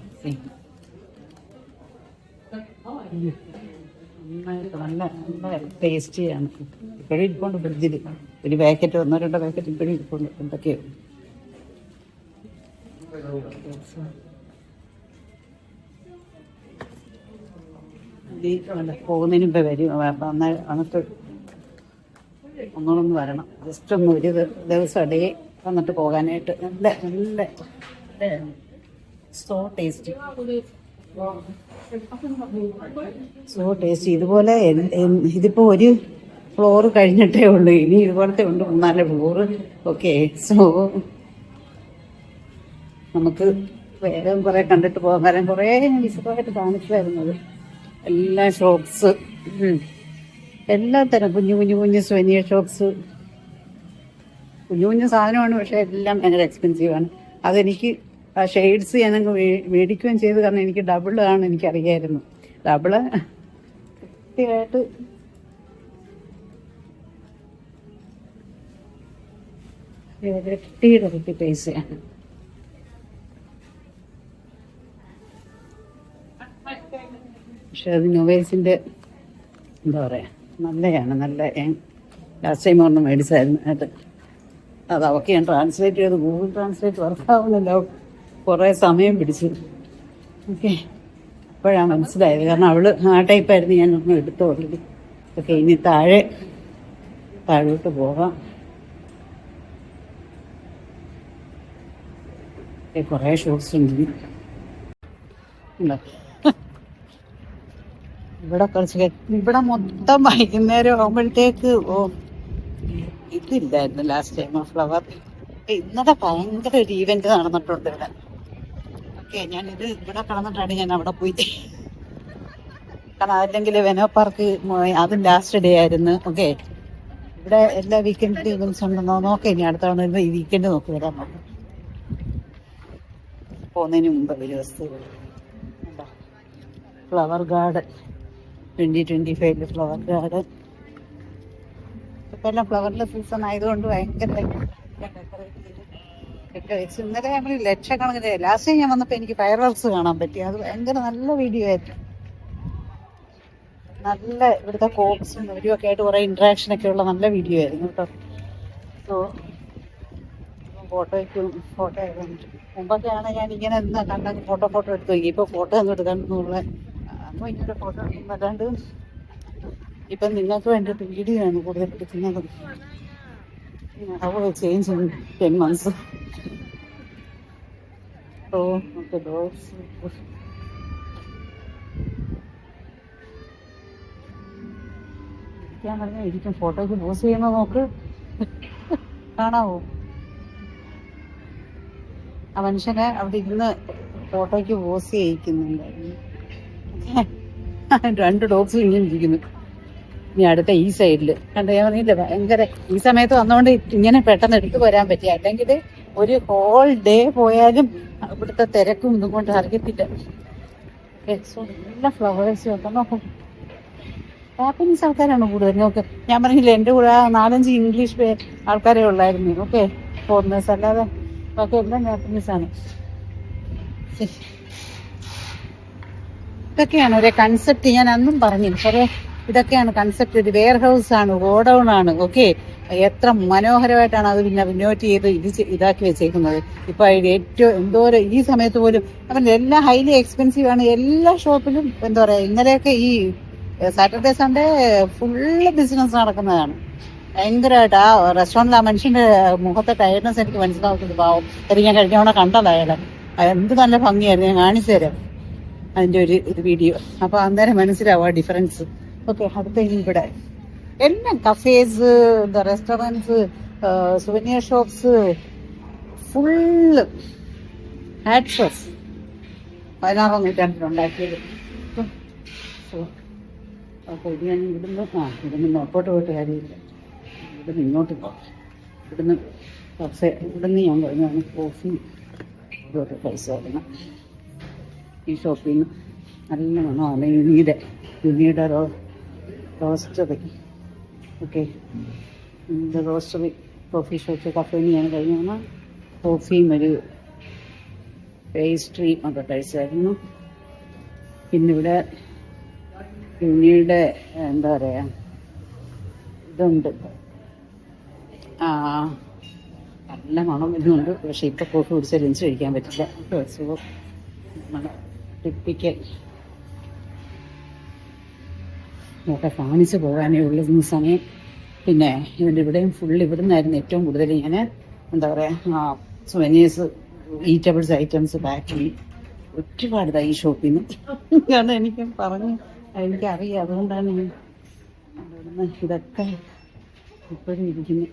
നല്ല ടേസ്റ്റിയാണ്. ഇപ്പോഴും ഇരിപ്പുണ്ട് ഫ്രിഡ്ജിൽ ഒരു പാക്കറ്റ്, 1-2 പാക്കറ്റ് ഇപ്പോഴും ഇരിപ്പുണ്ട്. എന്തൊക്കെയോ പോകുന്നതിന് മുമ്പ് വരും. വന്നിട്ട് ഒന്നുകൂടെ വരണം, ജസ്റ്റ് ഒന്ന് ഒരു ദിവസം ഇടയെ വന്നിട്ട് പോകാനായിട്ട്. നല്ല നല്ല സോ ടേസ്റ്റി. ഇതുപോലെ ഇതിപ്പോൾ ഒരു ഫ്ലോർ കഴിഞ്ഞിട്ടേ ഉള്ളൂ, ഇനി ഇതുപോലത്തെ ഉണ്ട് 3-4 ഫ്ലോറ്. ഓക്കെ, സോ നമുക്ക് വേറെ കുറേ കണ്ടിട്ട് പോകാൻ. കാരണം കുറേ വിശദമായിട്ട് കാണിച്ചായിരുന്നത് എല്ലാ ഷോപ്സ്, എല്ലാത്തരം കുഞ്ഞു സ്വനിയ ഷോപ്സ്. കുഞ്ഞു സാധനമാണ്, പക്ഷേ എല്ലാം ഭയങ്കര എക്സ്പെൻസീവാണ്. അതെനിക്ക് ആ ഷെയ്ഡ്സ് ഞാനങ്ങ് മേടിക്കുകയും ചെയ്തു, കാരണം എനിക്ക് ഡബിളാണ് എനിക്കറിയായിരുന്നു. ഡബിള് കൃത്യമായിട്ട് ഇരട്ടി പൈസയാണ്. പക്ഷെ അത് നൊവേൽസിൻ്റെ എന്താ പറയുക നല്ലതാണ്. നല്ല ലാസ്റ്റ് ടൈം ഒരെണ്ണം മേടിച്ചായിരുന്നു അത്. അവൾക്ക് ഞാൻ ട്രാൻസ്ലേറ്റ് ചെയ്ത് ഗൂഗിൾ ട്രാൻസ്ലേറ്റ് വർക്കാവുന്നില്ല, കുറേ സമയം പിടിച്ചു. ഓക്കെ, അപ്പോഴാണ് മനസ്സിലായത്. കാരണം അവള് ആ ടൈപ്പായിരുന്നു, ഞാൻ ഒന്നും എടുത്തു ഓൾറെഡി. ഓക്കെ, ഇനി താഴോട്ട് പോകാം. കുറേ ഷോർട്സ് ഉണ്ട്. ഇവിടെ കുറച്ച് ഇവിടെ മൊത്തം വൈകുന്നേരം ആകുമ്പോഴത്തേക്ക് ഇതില്ലായിരുന്നു ലാസ്റ്റ് ടൈം ഫ്ലവർ. ഇന്നലെ ഭയങ്കര ഒരു ഈവന്റ് നടന്നിട്ടുണ്ട് ഇവിടെ. ഓക്കെ, ഞാനിത് ഇവിടെ കിടന്നിട്ടാണ് ഞാൻ അവിടെ പോയി. കാരണം അല്ലെങ്കിൽ വെനോ പാർക്ക് അതും ലാസ്റ്റ് ഡേ ആയിരുന്നു. ഓക്കെ, ഇവിടെ എല്ലാ വീക്കെൻഡ് ഇവന്റ്സ് ഉണ്ടെന്നോ നോക്കാം. ഇനി അടുത്ത തവണ വരുമ്പോൾ ഈ വീക്കെൻഡ് നോക്കി വരാൻ നോക്കാം. പോകുന്നതിന് മുമ്പ് ഒരു ദിവസം ഫ്ലവർ ഗാർഡൻ 2025 ഫ്ലവർ ഗാർഡൻ. ഇപ്പം എല്ലാം ഫ്ലവറിൻ്റെ സീസൺ ആയതുകൊണ്ട് ഭയങ്കര ഇന്നലെ നമ്മൾ ലക്ഷക്കണക്കിന് ലാസ്റ്റ് ഞാൻ വന്നപ്പോൾ എനിക്ക് ഫയർ വർക്ക്സ് കാണാൻ പറ്റി. അത് ഭയങ്കര നല്ല വീഡിയോ ആയിരുന്നു. നല്ല ഇവിടുത്തെ കോപ്സും ഇവരുമൊക്കെ ആയിട്ട് കുറേ ഇൻട്രാക്ഷനൊക്കെ ഉള്ള നല്ല വീഡിയോ ആയിരുന്നു കേട്ടോ. സോ ഫോട്ടോ മുമ്പൊക്കെയാണ് ഞാൻ ഇങ്ങനെ എന്താ കണ്ട ഫോട്ടോ എടുത്ത് നോക്കി. ഇപ്പോൾ ഫോട്ടോ ഒന്നും എടുക്കാനുള്ള അപ്പോൾ ഇങ്ങനത്തെ ഫോട്ടോ എടുക്കുന്നല്ലാണ്ട് ഇപ്പം നിങ്ങൾക്ക് വേണ്ടിയിട്ട് വീഡിയോ ആണ് കൂടുതൽ എടുക്കുന്നത്. Change in 10 months. Okay, dogs ഇരിക്കാൻ പറഞ്ഞാൽ ഇരിക്കും. ഫോട്ടോയ്ക്ക് പോസ് ചെയ്യുന്നത് നോക്ക്, കാണാവോ? ആ മനുഷ്യനെ അവിടെ ഇരുന്ന് ഫോട്ടോയ്ക്ക് പോസ് ചെയ്യിക്കുന്നുണ്ടായിരുന്നു. 2 ഡോഗ്സ് ഇങ്ങനെ ഇരിക്കുന്നു. ഇനി അടുത്ത ഈ സൈഡിൽ കണ്ട, ഞാൻ പറഞ്ഞില്ല ഭയങ്കര ഈ സമയത്ത് വന്നുകൊണ്ട് ഇങ്ങനെ പെട്ടെന്ന് എടുത്തു വരാൻ പറ്റി. അല്ലെങ്കിൽ ഒരു ഹോൾ ഡേ പോയാലും ഇവിടുത്തെ തിരക്കും ഇതും കൊണ്ട് അറിയത്തില്ല. എല്ലാ ഫ്ലവേഴ്സും ഒക്കെ നോക്കും. ജാപ്പനീസ് ആൾക്കാരാണ് കൂടുതൽ. നോക്ക്, ഞാൻ പറഞ്ഞില്ല എൻ്റെ കൂടെ 4-5 ഇംഗ്ലീഷ് ആൾക്കാരെ ഉള്ളായിരുന്നു. ഓക്കെ, ഫോറിനേഴ്സ് അല്ലാതെ ബാക്കി എല്ലാം ജാപ്പനീസാണ്. ഇതൊക്കെയാണ് ഒരു കൺസെപ്റ്റ്. ഞാൻ അന്നും പറഞ്ഞു കുറേ ഇതൊക്കെയാണ് കൺസെപ്റ്റ്. ഒരു വെയർ ഹൗസ് ആണ്, ഗോഡൌൺ ആണ്. ഓക്കെ, എത്ര മനോഹരമായിട്ടാണ് അത് പിന്നെ നോട്ട് ചെയ്ത് ഇതാക്കി വെച്ചേക്കുന്നത്. ഇപ്പൊ ഏറ്റവും എന്തോരം ഈ സമയത്ത് പോലും അപ്പം എല്ലാം ഹൈലി എക്സ്പെൻസീവ് ആണ് എല്ലാ ഷോപ്പിലും. എന്താ പറയാ, ഇന്നലെയൊക്കെ ഈ സാറ്റർഡേ സൺഡേ ഫുള്ള് ബിസിനസ് നടക്കുന്നതാണ് ഭയങ്കരമായിട്ട്. ആ റെസ്റ്റോറൻറ്റിൽ ആ മനുഷ്യന്റെ മുഖത്തെ ടയർഡ്നെസ് എനിക്ക് മനസ്സിലാവുന്നത്. പാവം, ഞാൻ കഴിഞ്ഞ തവണ കണ്ടതായാലും എന്ത് നല്ല ഭംഗിയായിരുന്നു. ഞാൻ കാണിച്ചു തരാം അതിൻ്റെ ഒരു വീഡിയോ. അപ്പോൾ അന്നേരം മനസ്സിലാവും ആ ഡിഫറൻസ്. ഓക്കെ, അടുത്ത ഇവിടെ എല്ലാം കഫേസ്, എന്താ restaurants, souvenir shops full hat shows 16-ാം നൂറ്റാണ്ടിലുണ്ടാക്കിയത്. അപ്പോൾ ഇത് ഞാൻ ഇവിടുന്ന് നോക്കോട്ട് പോയിട്ട് കാര്യമില്ല. ഇവിടുന്ന് ഇങ്ങോട്ട് പോകാം. ഇവിടുന്ന് ഞാൻ പറഞ്ഞാണ് കോഫി ഇതൊക്കെ പൈസ കൊടുക്കണം. ഈ ഷോപ്പിൽ നിന്ന് നല്ല മണമാണ് യുനിയുടെ roastery. Okay, roastery coffee shop കഫേന്ന് ഞാൻ കഴിഞ്ഞ കോഫിയും ഒരു പേസ്ട്രിയും ഒക്കെ കഴിച്ചായിരുന്നു. പിന്നിവിടെ യുനിയുടെ എന്താ പറയുക ഇതുണ്ട്, നല്ല മണം ഇതുണ്ട്. പക്ഷേ ഇപ്പോൾ കോഫി കുടിച്ചാൽ ലഞ്ച് കഴിക്കാൻ പറ്റില്ല. ടിപ്പിക്കൽ ഒക്കെ കാണിച്ചു പോകാനേ ഉള്ളൂ ഈ സമയം. പിന്നെ ഇതിൻ്റെ ഇവിടെയും ഫുള്ള് ഇവിടെ നിന്നായിരുന്നു ഏറ്റവും കൂടുതൽ ഞാൻ എന്താ പറയുക സുവനീഴ്സ്, ഈറ്റബിൾസ് ഐറ്റംസ്, ബാക്കറി ഒരുപാട് ഈ ഷോപ്പിൽ നിന്ന്. കാരണം എനിക്കറിയാം, അതുകൊണ്ടാണ് ഞാൻ ഇവിടുന്ന് ഇതൊക്കെ ഇപ്പോഴും ഇരിക്കുന്നത്.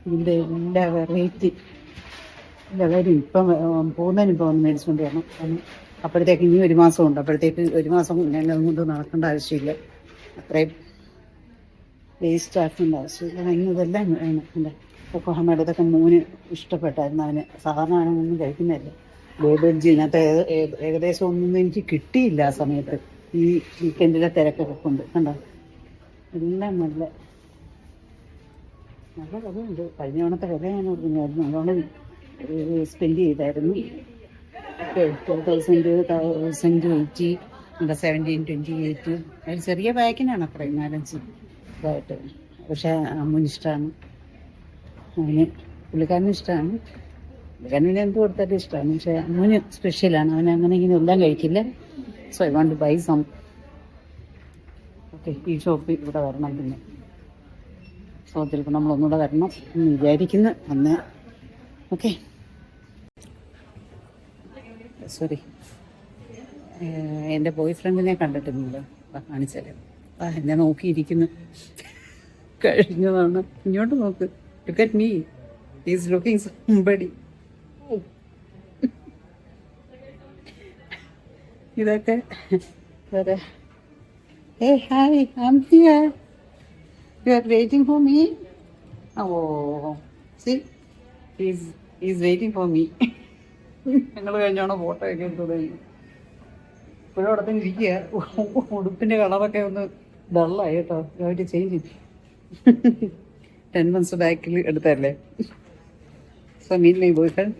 ഇതിൻ്റെ എല്ലാ വെറൈറ്റി എല്ലാവരും ഇപ്പം പോകുന്നതിന് ഇപ്പോൾ വന്ന് മേടിച്ചുകൊണ്ട് വരണം. അപ്പോഴത്തേക്ക് ഇനി 1 മാസമുണ്ട്. അപ്പോഴത്തേക്ക് 1 മാസം കൊണ്ട് നടക്കേണ്ട ആവശ്യമില്ല. അത്രയും വേസ്റ്റ് ആക്കേണ്ട ആവശ്യമില്ല. ഇതെല്ലാം എന്താ ഒക്കോഹമ്മയുടെ ഇതൊക്കെ മോന് ഇഷ്ടപ്പെട്ടായിരുന്നു. അവന് സാധാരണ അവനൊന്നും കഴിക്കുന്നതല്ല. ബേബർജി ഇതിനകത്ത് ഏകദേശം ഒന്നും എനിക്ക് കിട്ടിയില്ല ആ സമയത്ത്. ഈ വീക്കെൻഡിലെ തിരക്കൊക്കെ കൊണ്ട് കണ്ടോ, എല്ലാം നല്ല വിലയുണ്ട്. കഴിഞ്ഞ തവണത്തെ വില ഞാൻ ഓർക്കുന്നായിരുന്നു, അതുകൊണ്ട് സ്പെൻഡ് ചെയ്തായിരുന്നു. 2080, 1728. ഒരു ചെറിയ ബാഗിനാണ് അത്രയും 4-5 ഇതായിട്ട്. പക്ഷെ അമ്മൂന് ഇഷ്ടമാണ്, അവന് പുള്ളിക്കാരനും ഇഷ്ടമാണ്. പുള്ളിക്കാരന് എന്ത് കൊടുത്താലും ഇഷ്ടമാണ്. പക്ഷെ അമ്മൂന് സ്പെഷ്യലാണ്, അവൻ അങ്ങനെ ഇങ്ങനെ എല്ലാം കഴിക്കില്ല. So I want to buy some. Okay, ഈ ഷോപ്പിൽ ഇവിടെ വരണം. പിന്നെ സൗത്തിലിപ്പോൾ നമ്മളൊന്നുകൂടെ വരണം എന്ന് വിചാരിക്കുന്നു അന്ന്. ഓക്കെ, സോറി, എൻ്റെ ബോയ് ഫ്രണ്ടിനെ കണ്ടിട്ടില്ലല്ലോ, കാണിച്ചാലേ. എന്നെ നോക്കിയിരിക്കുന്നു. കഴിഞ്ഞതാണ്. ഇങ്ങോട്ട് നോക്ക്, look at me, is looking somebody. ഇതൊക്കെ വേറെ. Hey, hi, I'm here. You are waiting for me? Oh, see, he's waiting for me. ഞങ്ങൾ കഴിഞ്ഞാണോ ഫോട്ടോ ഒക്കെ എടുത്തത്. ഇപ്പോഴും അവിടെ തന്നെ ഇരിക്കുക. ഉടുപ്പിൻ്റെ കളറൊക്കെ ഒന്ന് ഡള്ളായി കേട്ടോ. ഇതായിട്ട് ചേഞ്ച് ചെയ്തു. 10 months ബാക്കിൽ എടുത്തല്ലേ. So meet my boyfriend.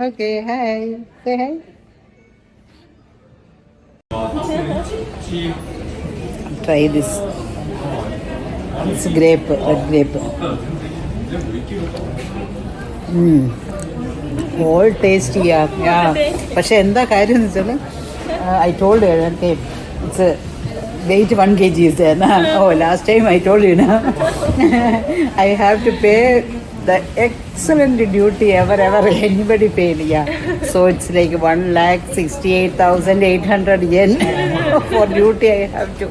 Okay, hi. Say hi. Try this. It's grape, red grape. All tasty, yeah. പക്ഷെ എന്താ കാര്യം എന്ന് വെച്ചാൽ I told her, okay, it's a weight 1 kg is there. Oh, last time I told you, I have to pay the excellent duty ever anybody paid. Yeah, so it's like 1,68,800 yen for duty I have to.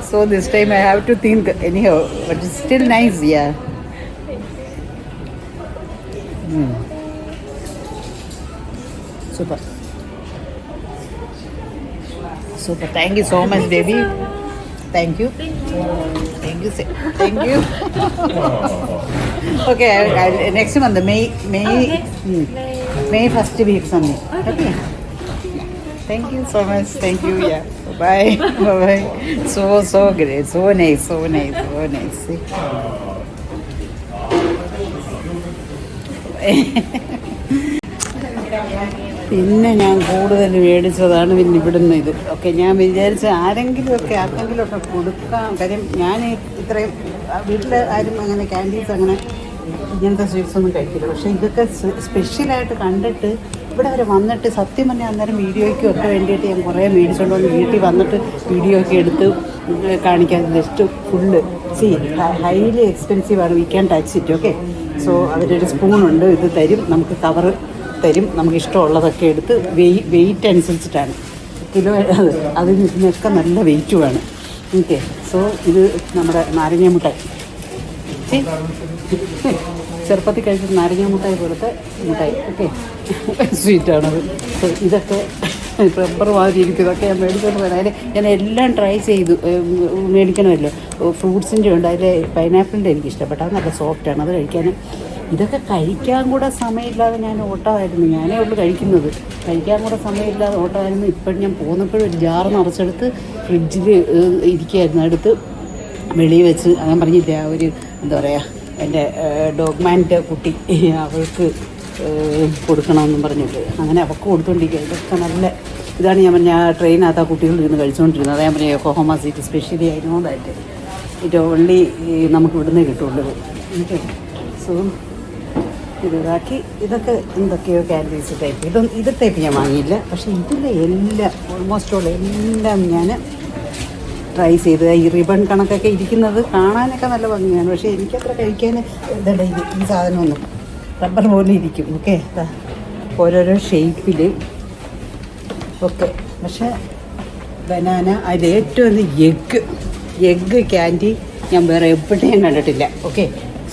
So this time I have to think anyhow, but it's still nice. Yeah. Super. Thank you so much, baby. Thank you. Thank you. Okay, next month, May first week Sunday. Okay. Thank you so much. Thank you. Yeah. Bye. So great. So nice. പിന്നെ ഞാൻ കൂടുതൽ മേടിച്ചതാണ് പിന്നെ ഇവിടുന്ന് ഇത്. Okay, ഞാൻ വിചാരിച്ച ആർക്കെങ്കിലുമൊക്കെ കൊടുക്കാം. കാര്യം ഞാൻ ഇത്രയും വീട്ടിൽ ആരും അങ്ങനെ ക്യാൻഡീസ് അങ്ങനെ ഇങ്ങനത്തെ സ്വീറ്റ്സ് ഒന്നും കഴിക്കില്ല. പക്ഷേ ഇതൊക്കെ സ്പെഷ്യലായിട്ട് കണ്ടിട്ട് ഇവിടെ വരെ വന്നിട്ട് സത്യം പറഞ്ഞാൽ അന്നേരം വീഡിയോയ്ക്കും ഒക്കെ വേണ്ടിയിട്ട് ഞാൻ കുറേ മേടിച്ചുകൊണ്ട് വന്ന് വീട്ടിൽ വന്നിട്ട് വീഡിയോ ഒക്കെ എടുത്ത് കാണിക്കാൻ ജസ്റ്റ് ഫുള്ള് ഹൈലി എക്സ്പെൻസീവ് ആണ്. We can touch it. Okay, so അവരൊരു സ്പൂണുണ്ട്, ഇത് തരും, നമുക്ക് കവറ് തരും, നമുക്ക് ഇഷ്ടമുള്ളതൊക്കെ എടുത്ത് വെയിറ്റ് അനുസരിച്ചിട്ടാണ് കിലോ. അതിനൊക്കെ നല്ല വെയിറ്റുമാണ്. ഓക്കെ, സോ ഇത് നമ്മുടെ നാരങ്ങ മുട്ടായി. ചെറുപ്പത്തിൽ കഴിച്ചിട്ട് നാരങ്ങ മുട്ടായി പോലത്തെ മുട്ടായി. ഓക്കെ, സ്വീറ്റാണത്. സോ ഇതൊക്കെ റബ്ബർ മാതിരി ഇരിക്കും. ഇതൊക്കെ ഞാൻ മേടിച്ചുകൊണ്ട് വരാം. അതിൽ ഞാൻ എല്ലാം ട്രൈ ചെയ്തു. മേടിക്കണമല്ലോ. ഫ്രൂട്ട്സിൻ്റെ ഉണ്ട്, അതിൽ പൈനാപ്പിളിൻ്റെ എനിക്ക് ഇഷ്ടപ്പെട്ടു. അത് നല്ല സോഫ്റ്റാണ്, അത് കഴിക്കാൻ. ഇതൊക്കെ കഴിക്കാൻ കൂടെ സമയമില്ലാതെ ഞാൻ ഓട്ടമായിരുന്നു. ഞാനേ ഉള്ളൂ കഴിക്കുന്നത്. കഴിക്കാൻ കൂടെ സമയമില്ലാതെ ഓട്ടമായിരുന്നു. ഇപ്പോഴും ഞാൻ പോന്നപ്പോഴും ഒരു ജാറ് നിറച്ചെടുത്ത് ഫ്രിഡ്ജിൽ ഇരിക്കുകയായിരുന്നു. അടുത്ത് വെളിയിൽ വെച്ച് ഞാൻ പറഞ്ഞില്ല, ഒരു എന്താ പറയുക, എൻ്റെ ഡോഗ്മാൻ്റെ കുട്ടി, അവൾക്ക് കൊടുക്കണമെന്നും പറഞ്ഞിട്ട് അങ്ങനെ അവൾക്ക് കൊടുത്തുകൊണ്ടിരിക്കുക. ഇതൊക്കെ നല്ല ഇതാണ്. ഞാൻ പറഞ്ഞ ആ ട്രെയിനകത്ത് ആ കുട്ടികളിരുന്ന് കഴിച്ചുകൊണ്ടിരുന്നത്. അതാ ഞാൻ പറഞ്ഞ യോക്കോഹാമ സീറ്റ് സ്പെഷ്യലി ആയിരുന്നതായിട്ട് ഇത് ഓൺലി നമുക്ക് ഇവിടുന്ന് കിട്ടുള്ളൂ. ഓക്കെ, സോ ഇതാക്കി ഇതൊക്കെ എന്തൊക്കെയോ ക്യാൻഡീസ് ടൈപ്പ്. ഇത് ടൈപ്പ് ഞാൻ വാങ്ങിയില്ല. പക്ഷേ ഇതിൻ്റെ എല്ലാം ഓൾമോസ്റ്റ് ഉള്ള എല്ലാം ഞാൻ ട്രൈ ചെയ്ത്. ഈ റിബൺ കണക്കൊക്കെ ഇരിക്കുന്നത് കാണാനൊക്കെ നല്ല ഭംഗിയാണ്. പക്ഷേ എനിക്കത്ര കഴിക്കാൻ ഇതല്ല. ഈ സാധനമൊന്നും റബ്ബർ പോലെ ഇരിക്കും. ഓക്കെ, ഓരോരോ ഷേപ്പിൽ ഒക്കെ. പക്ഷേ ബനാന, അതിൽ ഏറ്റവും എഗ്ഗ് ക്യാൻഡി ഞാൻ വേറെ എവിടെയും കണ്ടിട്ടില്ല. ഓക്കെ,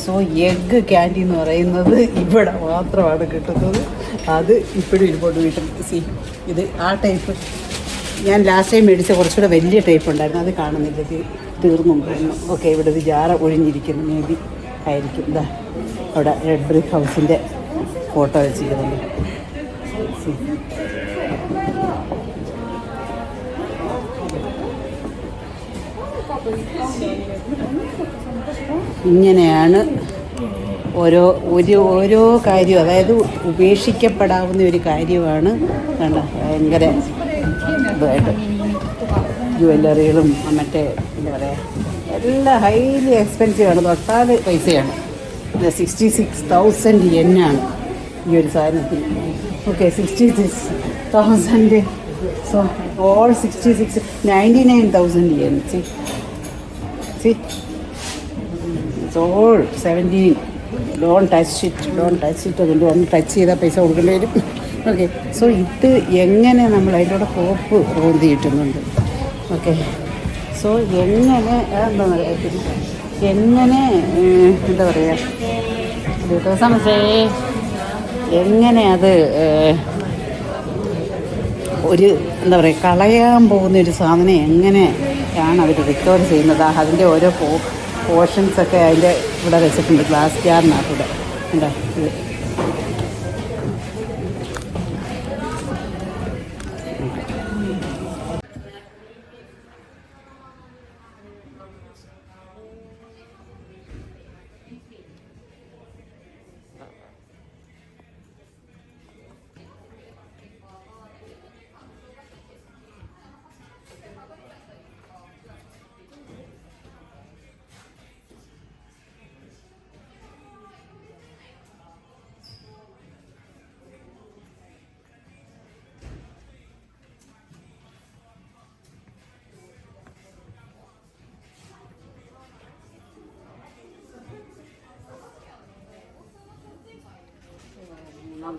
സോ എഗ്ഗ് ക്യാൻഡി എന്ന് പറയുന്നത് ഇവിടെ മാത്രമാണ് കിട്ടുന്നത്. അത് ഇപ്പോഴും ഇരിപ്പോട്ട് വീട്ടിൽ. ഇത് ആ ടൈപ്പ് ഞാൻ ലാസ്റ്റ് ടൈം മേടിച്ച കുറച്ചുകൂടെ വലിയ ടൈപ്പ് ഉണ്ടായിരുന്നു. അത് കാണുന്നില്ല, തീർന്നുണ്ടായിരുന്നു. ഓക്കെ, ഇവിടെ ഒരു ജാറ ഒഴിഞ്ഞിരിക്കുന്നു. മേ ബി ആയിരിക്കും. ഇതാ അവിടെ റെഡ് ബ്രിക്ക് ഹൗസിൻ്റെ ഫോട്ടോ വെച്ചിരിക്കുന്നുണ്ട്. ഇങ്ങനെയാണ് ഓരോ കാര്യം, അതായത് ഉപേക്ഷിക്കപ്പെടാവുന്ന ഒരു കാര്യമാണ്. കണ്ട ഭയങ്കര ഇതായിട്ട് ജ്വല്ലറികളും മറ്റേ എന്താ പറയുക, എല്ലാം ഹൈലി എക്സ്പെൻസീവ് ആണ്, തൊട്ടാൽ പൈസയാണ്. 66,000 yen ഈ ഒരു സാധനത്തിന്. Okay, 66,000. So all 99,000 yen. See, it's all 17. Don't touch it. അതുകൊണ്ട് ഒന്ന് ടച്ച് ചെയ്താൽ പൈസ കൊടുക്കേണ്ടി വരും. ഓക്കെ, സോ ഇത് എങ്ങനെ നമ്മൾ അതിൻ്റെ കോപ്പ് റോന്തി കിട്ടുന്നുണ്ട്. ഓക്കെ, സോ എങ്ങനെ എന്താ പറയുക, എങ്ങനെ അത് ഒരു എന്താ പറയുക, കളയാൻ പോകുന്ന ഒരു സാധനം എങ്ങനെയാണ് അവർ റിക്കവർ ചെയ്യുന്നത്. അതിൻ്റെ ഓരോ പോർഷൻസൊക്കെ അതിൻ്റെ ഇവിടെ വെച്ചിട്ടുണ്ട്, ഗ്ലാസ് ജാറിനകത്തൂടെ. എന്താ ഇത്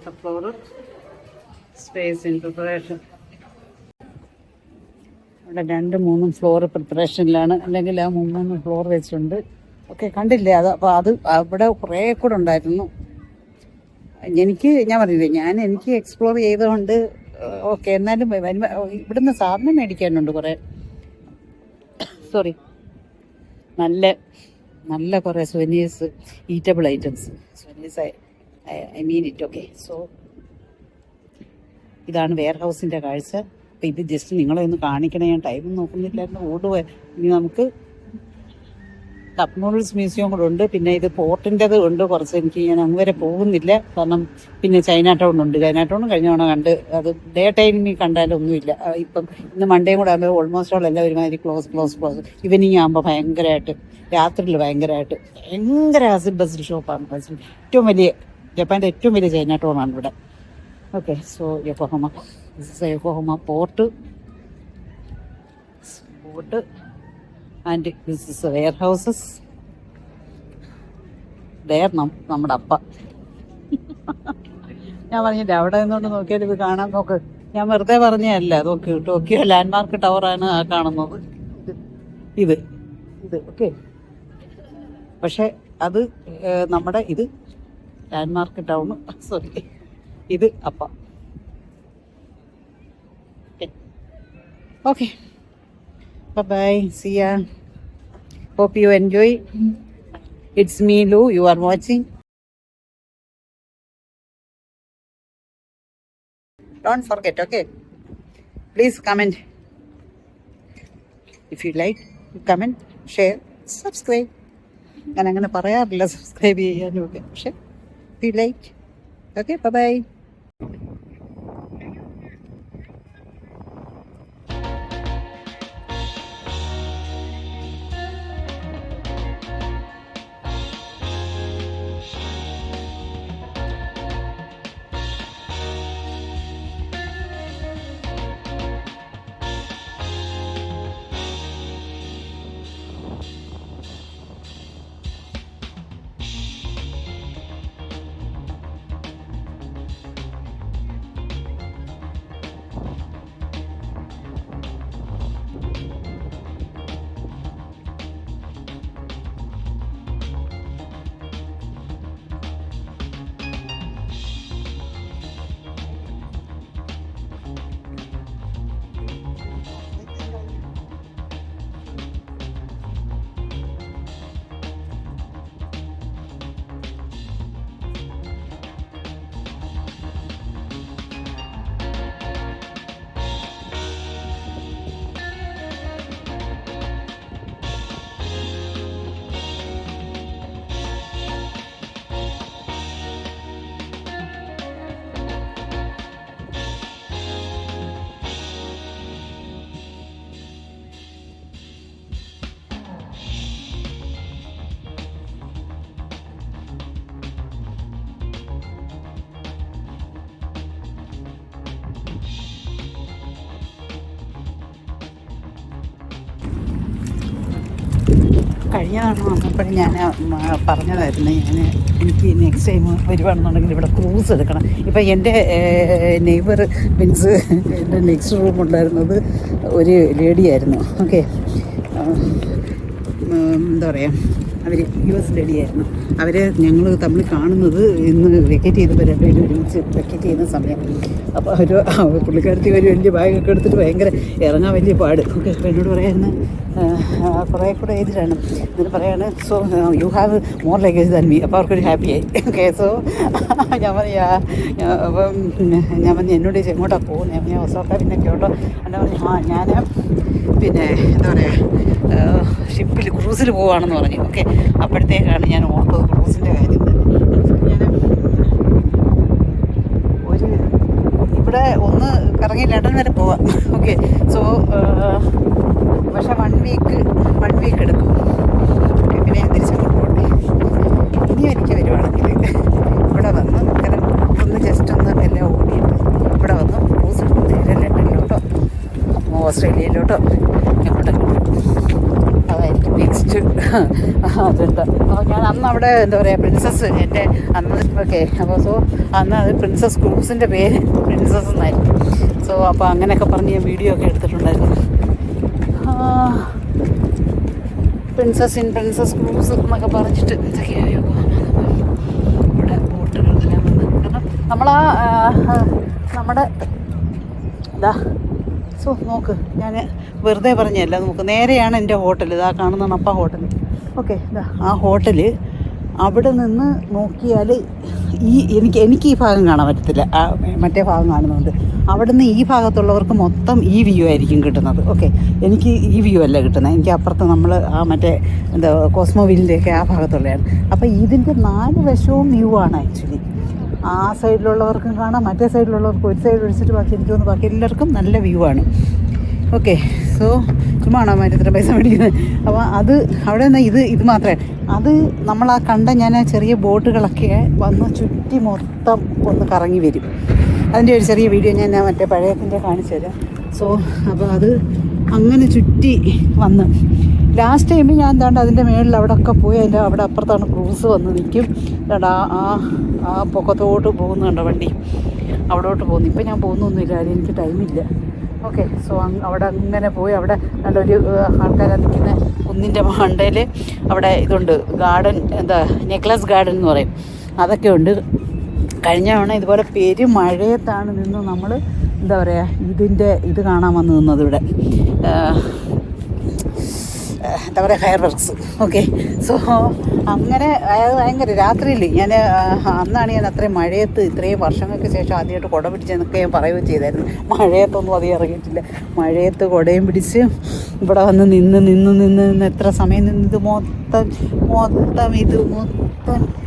the floor space in preparation. ഇവിടെ 2-3 ഫ്ലോർ പ്രിപ്പറേഷനിലാണ്, അല്ലെങ്കിൽ ആ 3 ഫ്ലോർ വെച്ചിട്ടുണ്ട്. ഓക്കെ, കണ്ടില്ലേ അത്? അപ്പോൾ അത് അവിടെ കുറേ കൂടെ ഉണ്ടായിരുന്നു. ഞാൻ പറഞ്ഞില്ലേ, എനിക്ക് എക്സ്പ്ലോർ ചെയ്തുകൊണ്ട് ഓക്കെ. എന്നാലും ഇവിടുന്ന് സാധനം മേടിക്കാനുണ്ട് കുറേ. സോറി, നല്ല കുറേ souvenirs, eatable items. Souvenirs I mean it. Okay, so ഇതാണ് വെയർ ഹൗസിൻ്റെ കാഴ്ച. അപ്പോൾ ഇത് ജസ്റ്റ് നിങ്ങളെ ഒന്ന് കാണിക്കണേ. ഞാൻ ടൈം നോക്കുന്നില്ലായിരുന്നു, ഓടുക. ഇനി നമുക്ക് സബ്മറീൻസ് മ്യൂസിയം കൂടെ ഉണ്ട്, പിന്നെ ഇത് പോർട്ടിൻ്റെത് ഉണ്ട് കുറച്ച്. ഞാൻ അങ്ങ് വരെ പോകുന്നില്ല, കാരണം പിന്നെ ചൈന ടൗൺ ഉണ്ട്. ചൈന ടൗൺ കഴിഞ്ഞ തവണ കണ്ട്, അത് ഡേ ടൈമിൽ കണ്ടാലൊന്നുമില്ല. ഇപ്പം ഇന്ന് മൺഡേയും കൂടെ ആകുമ്പോൾ ഓൾമോസ്റ്റ് ഓൾ എല്ലാം ഒരുമാതിരി ക്ലോസ്. ഈവനിങ് ആകുമ്പോൾ ഭയങ്കരമായിട്ട്, രാത്രിയിൽ ഭയങ്കര ബസ്ഡ് ഷോപ്പാണ്. ഏറ്റവും വലിയ, ജപ്പാൻ്റെ ഏറ്റവും വലിയ ചൈന ടൗണാണ് ഇവിടെ. Okay, so Yokohama port and this is where houses. നമ്മുടെ അപ്പ ഞാൻ പറഞ്ഞില്ല, അവിടെ നിന്നുകൊണ്ട് നോക്കിയാൽ ഇത് കാണാൻ നോക്ക്. ഞാൻ വെറുതെ പറഞ്ഞതല്ല. ടോക്കിയോ ലാൻഡ്മാർക്ക് ടവറാണ് ആ കാണുന്നത്. ഇത് ഓക്കെ, പക്ഷെ അത് നമ്മുടെ ഇത് ലാൻഡ്മാർക്ക് ടൗൺ, സോറി, ഇത് അപ്പ. Okay, bye, see ya. Hope you enjoy. It's me, Lou, you are watching. Don't forget, okay? Please comment. If you like, comment, share, subscribe. ഞാൻ അങ്ങനെ പറയാറില്ല സബ്സ്ക്രൈബ് ചെയ്യാനും ഒക്കെ, പക്ഷെ if you like, okay, bye. കഴിഞ്ഞാണ് വന്നപ്പോഴും ഞാൻ പറഞ്ഞതായിരുന്നു, എനിക്ക് നെക്സ്റ്റ് ടൈം വരുവാണെന്നുണ്ടെങ്കിൽ ഇവിടെ ക്രൂസ് എടുക്കണം. ഇപ്പം എൻ്റെ നെയ്ബർ മീൻസ് എൻ്റെ നെക്സ്റ്റ് റൂം ഉണ്ടായിരുന്നത് ഒരു ലേഡിയായിരുന്നു. ഓക്കെ, എന്താ പറയുക, അവർ US ലേഡിയായിരുന്നു. അവർ ഞങ്ങൾ തമ്മിൽ കാണുന്നത് ഇന്ന് വെക്കേറ്റ് ചെയ്തപ്പോൾ രണ്ടുപേരും ഒരുമിച്ച് വെക്കേറ്റ് ചെയ്യുന്ന സമയം. അപ്പോൾ പുള്ളിക്കാരത്തി ഒരു വലിയ ബാഗൊക്കെ എടുത്തിട്ട് ഭയങ്കര ഇറങ്ങാൻ വലിയ പാട്. ഓക്കെ, അപ്പോൾ എന്നോട് പറയായിരുന്നു, കുറേ കൂടെ ഏജിലാണ്, എന്നിട്ട് പറയാണ്, so you have more luggage than me. അപ്പോൾ അവർക്കൊരു ഹാപ്പിയായി. ഓക്കെ, സോ ഞാൻ പറയാ, അപ്പം ഞാൻ പറഞ്ഞു എന്നോട് ചോദിച്ചു എങ്ങോട്ടാണ് പോകുന്നത്. ഞാൻ ഒസോക്ക പിന്നെ കേട്ടോ. എന്നാ പറഞ്ഞു, ഞാൻ പിന്നെ എന്താ പറയുക ഷിപ്പിൽ ക്രൂസിൽ പോവുകയാണെന്ന് പറഞ്ഞു. ഓക്കെ, അപ്പോഴത്തേക്കാണ് ഞാൻ ഓർത്തത് ക്രൂസിൻ്റെ കാര്യം തന്നെ. ഞാൻ ഇവിടെ ഒന്ന് കറങ്ങി ലണ്ടൻ വരെ പോവാം. ഓക്കെ, സോ പക്ഷേ വൺ വീക്ക് എടുക്കും. ഓക്കെ, പിന്നെ ഞാൻ തിരിച്ചങ്ങോട്ട് പോകണ്ടേ. ഇനി എനിക്ക് വരുവാണെങ്കിൽ ഇവിടെ വന്ന് ഇങ്ങനെ ഒന്ന് ജസ്റ്റ് ഒന്ന് എല്ലാം ഓടിയിട്ട് ഇവിടെ വന്ന് ക്രൂസ് നേരെ ലണ്ടനിലോട്ടോ ഓസ്ട്രേലിയയിലോട്ടോ എങ്ങോട്ടെങ്കിലും അതായിരിക്കും നെക്സ്റ്റ് അജണ്ട. അപ്പോൾ ഞാൻ അന്ന് അവിടെ എന്താ പറയുക പ്രിൻസസ് എൻ്റെ അന്ന്. ഓക്കെ, അപ്പോൾ സോ അന്ന് അത് പ്രിൻസസ് ക്രൂസിൻ്റെ പേര് പ്രിൻസസ് എന്നായിരുന്നു. സോ അപ്പോൾ അങ്ങനെയൊക്കെ പറഞ്ഞ് ഞാൻ വീഡിയോ ഒക്കെ എടുത്തിട്ടുണ്ടായിരുന്നു. പ്രിൻസസ് ക്രൂസ് എന്നൊക്കെ പറഞ്ഞിട്ട് എന്തൊക്കെയായോ ഇവിടെ ബോട്ടുകളെല്ലാം വന്ന്. കാരണം നമ്മുടെ ഇതാ, സോ നോക്ക്, ഞാൻ വെറുതെ പറഞ്ഞല്ല, നമുക്ക് നേരെയാണ് എൻ്റെ ഹോട്ടൽ. ഇതാ കാണുന്നതാണ് അപ്പ ഹോട്ടൽ. ഓക്കെ, ഇതാ ആ ഹോട്ടൽ. അവിടെ നിന്ന് നോക്കിയാൽ എനിക്ക് ഈ ഭാഗം കാണാൻ പറ്റത്തില്ല, മറ്റേ ഭാഗം കാണുന്നുണ്ട്. അവിടെ നിന്ന് ഈ ഭാഗത്തുള്ളവർക്ക് മൊത്തം ഈ വ്യൂ ആയിരിക്കും കിട്ടുന്നത്. ഓക്കെ, എനിക്ക് ഈ വ്യൂ അല്ല കിട്ടുന്നത്. എനിക്ക് അപ്പുറത്ത് നമ്മൾ ആ മറ്റേ എന്താ കോസ്മോവില്ലിൻ്റെയൊക്കെ ആ ഭാഗത്തുള്ളതാണ്. അപ്പോൾ ഇതിൻ്റെ 4 വശവും വ്യൂ ആണ് ആക്ച്വലി. ആ സൈഡിലുള്ളവർക്കും കാണാം, മറ്റേ സൈഡിലുള്ളവർക്ക് ഒരു സൈഡ് ഒഴിച്ചിട്ട് ബാക്കി എനിക്ക് തോന്നുന്നു ബാക്കി എല്ലാവർക്കും നല്ല വ്യൂ ആണ്. ഓക്കെ, സോ ചുമ്മാണോ ഇത്ര പൈസ മേടിക്കുന്നത്. അപ്പോൾ അത് അവിടെ നിന്ന് ഇത് മാത്രമേ അത് നമ്മൾ ആ കണ്ട ഞാൻ ആ ചെറിയ ബോട്ടുകളൊക്കെ വന്ന് ചുറ്റി മൊത്തം ഒന്ന് കറങ്ങി വരും. അതിൻ്റെ ഒരു ചെറിയ വീഡിയോ ഞാൻ മറ്റേ പഴയത്തിൻ്റെ കാണിച്ചു തരാം. സോ അപ്പോൾ അത് അങ്ങനെ ചുറ്റി വന്ന് ലാസ്റ്റ് ടൈമിൽ ഞാൻ എന്താണ്ട് അതിൻ്റെ മേളിൽ അവിടെയൊക്കെ പോയി അവിടെ അപ്പുറത്താണ് ക്രൂസ് വന്ന് നിൽക്കും. എന്താണ്ട് ആ പൊക്കത്തോട്ട് പോകുന്നുണ്ടോ വണ്ടി, അവിടോട്ട് പോകുന്നു. ഇപ്പം ഞാൻ പോകുന്നൊന്നുമില്ല, കാര്യം എനിക്ക് ടൈമില്ല. ഓക്കെ, സോ അവിടെ അങ്ങനെ പോയി അവിടെ നല്ലൊരു ആൾക്കാരാണ് നിൽക്കുന്ന കുന്നിൻ്റെ മണ്ടയിൽ. അവിടെ ഇതുണ്ട് ഗാർഡൻ, എന്താ നെക്ലസ് ഗാർഡൻ എന്ന് പറയും, അതൊക്കെ ഉണ്ട്. കഴിഞ്ഞ തവണ ഇതുപോലെ പെരുമഴയത്താണ് നിന്ന് നമ്മൾ എന്താ പറയുക ഇത് കാണാൻ വന്ന് നിന്നത് ഇവിടെ എന്താ പറയുക ഫയർ വർക്ക്സ്. ഓക്കെ, സോ അങ്ങനെ ഭയങ്കര രാത്രിയിൽ അന്നാണ് ഞാൻ അത്രയും മഴയത്ത് ഇത്രയും വർഷങ്ങൾക്ക് ശേഷം ആദ്യമായിട്ട് കുട പിടിച്ചെന്നൊക്കെ ഞാൻ പറയുകയും ചെയ്തായിരുന്നു. മഴയത്തൊന്നും അധികം ഇറങ്ങിയിട്ടില്ല. മഴയത്ത് കുടയും പിടിച്ച് ഇവിടെ വന്ന് നിന്ന് എത്ര സമയം നിന്നത് മൊത്തം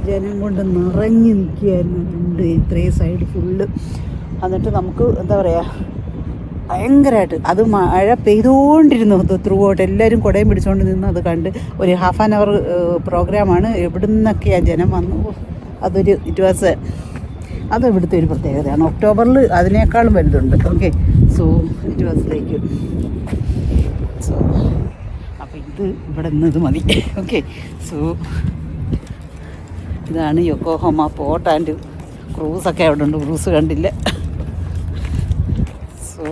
ജനം കൊണ്ട് നിറഞ്ഞു നിൽക്കുകയായിരുന്നു. ഇത്രയും സൈഡ് ഫുള്ള്. എന്നിട്ട് നമുക്ക് എന്താ പറയുക ഭയങ്കരമായിട്ട് അത് മഴ പെയ്തുകൊണ്ടിരുന്നു ത്രൂ ഔട്ട്. എല്ലാവരും കുടയും പിടിച്ചുകൊണ്ട് നിന്ന് അത് കണ്ട് ഒരു ഹാഫ് ആൻ അവർ പ്രോഗ്രാമാണ്. എവിടെ നിന്നൊക്കെയാണ് ജനം വന്നു. അത് ഇവിടുത്തെ ഒരു പ്രത്യേകതയാണ്. ഒക്ടോബറിൽ അതിനേക്കാളും വലുതുണ്ട്. Okay, so it was like so അപ്പോൾ ഇവിടെ നിന്ന് ഇത് മതി. ഓക്കെ, സോ ഇതാണ് യൊക്കോഹോമ പോർട്ട് ആൻഡ് ക്രൂസൊക്കെ അവിടെ ഉണ്ട്. ക്രൂസ് കണ്ടില്ല. സോ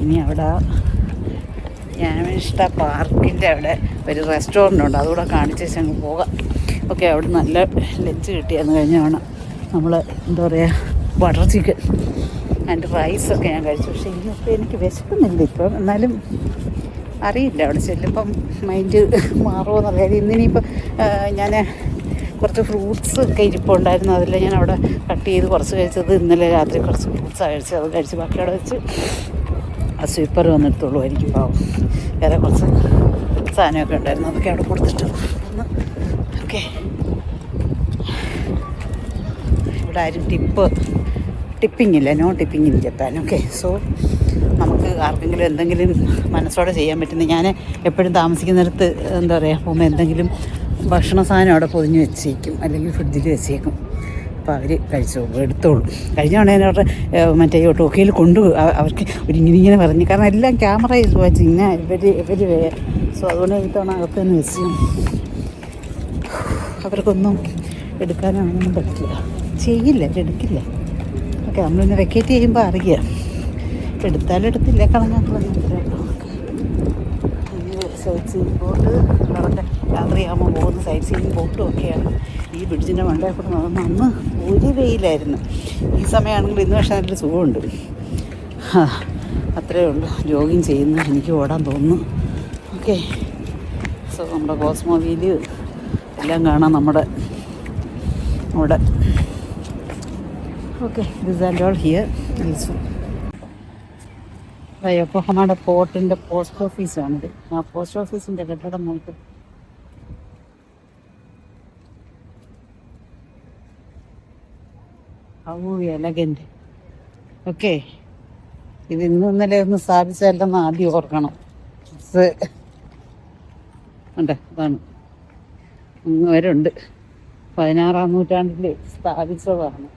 ഇനി അവിടെ യാമിഷ്ട പാർക്കിൻ്റെ അവിടെ ഒരു റെസ്റ്റോറൻ്റ് ഉണ്ട്, അതുകൂടെ കാണിച്ച് അങ്ങ് പോകാം. ഓക്കെ, അവിടെ നല്ല ലഞ്ച് കിട്ടിയെന്ന് കഴിഞ്ഞാണ് നമ്മൾ എന്താ പറയുക ബട്ടർ ചിക്കൻ ആൻഡ് റൈസൊക്കെ ഞാൻ കഴിച്ചു. പക്ഷേ ഇനിയിപ്പോൾ എനിക്ക് വിശക്കുന്നില്ല ഇപ്പം. എന്നാലും അറിയില്ല, അവിടെ ചെല്ലുമ്പം മൈൻഡ് മാറുമോ എന്നറിയാതെ. ഇന്നിനിയിപ്പോൾ ഞാൻ കുറച്ച് ഫ്രൂട്ട്സ് ഒക്കെ ഇരിപ്പുണ്ടായിരുന്നു. അതിൽ ഞാൻ അവിടെ കട്ട് ചെയ്ത് കുറച്ച് കഴിച്ചത്. ഇന്നലെ രാത്രി കുറച്ച് ഫ്രൂട്ട്സാണ് കഴിച്ചത്. അത് കഴിച്ച് ബാക്കി അവിടെ വെച്ച് ആ സ്വീപ്പർ വന്നെടുത്തോളൂ എനിക്ക് പാവം. വേറെ കുറച്ച് സാധനമൊക്കെ ഉണ്ടായിരുന്നു, അതൊക്കെ അവിടെ കൊടുത്തിട്ട് ഒന്ന്. ഓക്കെ, ഇവിടെ ആരും ടിപ്പിംഗ് ഇല്ല, no tipping in Japan. Okay, so നമുക്ക് ആർക്കെങ്കിലും എന്തെങ്കിലും മനസ്സോടെ ചെയ്യാൻ പറ്റുന്ന, ഞാൻ എപ്പോഴും താമസിക്കുന്നിടത്ത് എന്താ പറയുക പോകുമ്പോൾ എന്തെങ്കിലും ഭക്ഷണ സാധനം അവിടെ പൊതിഞ്ഞ് വെച്ചേക്കും, അല്ലെങ്കിൽ ഫ്രിഡ്ജിൽ വെച്ചേക്കും. അപ്പോൾ അവർ കഴിച്ചോളൂ, എടുത്തോളൂ. കഴിഞ്ഞ തവണ അവരുടെ മറ്റേ ടോക്കിയിൽ അവർക്ക് ഇങ്ങനെ പറഞ്ഞു, കാരണം എല്ലാം ക്യാമറ വെച്ച് ഇങ്ങനെ ഇവർ സോ അതുകൊണ്ട് ഇത്തവണ അകത്ത് തന്നെ വെച്ച് അവർക്കൊന്നും എടുക്കാനൊന്നും പറ്റില്ല, ചെയ്യില്ല, എടുക്കില്ല. ഓക്കെ, നമ്മളിന്ന് വെക്കേറ്റ് ചെയ്യുമ്പോൾ അറിയാം, എടുത്താലും എടുത്തില്ല കളഞ്ഞാൽ. സൈറ്റ് സീയിങ് ബോട്ട് അവിടെ രാത്രിയാകുമ്പോൾ പോകുന്ന സൈറ്റ് സീയിങ് ബോട്ടും ഒക്കെയാണ് ഈ ബ്രിഡ്ജിൻ്റെ മണ്ടയിൽ കൂടെ നടന്ന്. അന്ന് ഒരു വെയിലായിരുന്നു, ഈ സമയമാണെങ്കിൽ ഇന്ന് പക്ഷേ നല്ല സുഖമുണ്ട്. അത്രയേ ഉള്ളൂ. ജോഗിങ് ചെയ്യുന്നു, എനിക്ക് ഓടാൻ തോന്നുന്നു. ഓക്കെ, സോ നമ്മുടെ കോസ്മോ വീല് എല്ലാം കാണാം നമ്മുടെ അവിടെ. Okay, this and all here is യോക്കോഹാമയുടെ പോർട്ടിൻ്റെ പോസ്റ്റ് ഓഫീസാണിത്. ആ പോസ്റ്റ് ഓഫീസിൻ്റെ കെട്ടിടം നോക്ക്. How elegant. ഓക്കെ, ഇത് ഇന്നും ഇന്നലെ ഒന്ന് സ്ഥാപിച്ചതല്ലെന്ന് ആദ്യം ഓർക്കണം. ഉണ്ട്, അതാണ് ഇന്ന് വരെ ഉണ്ട്. 16-ാം നൂറ്റാണ്ടിൽ സ്ഥാപിച്ചതാണ്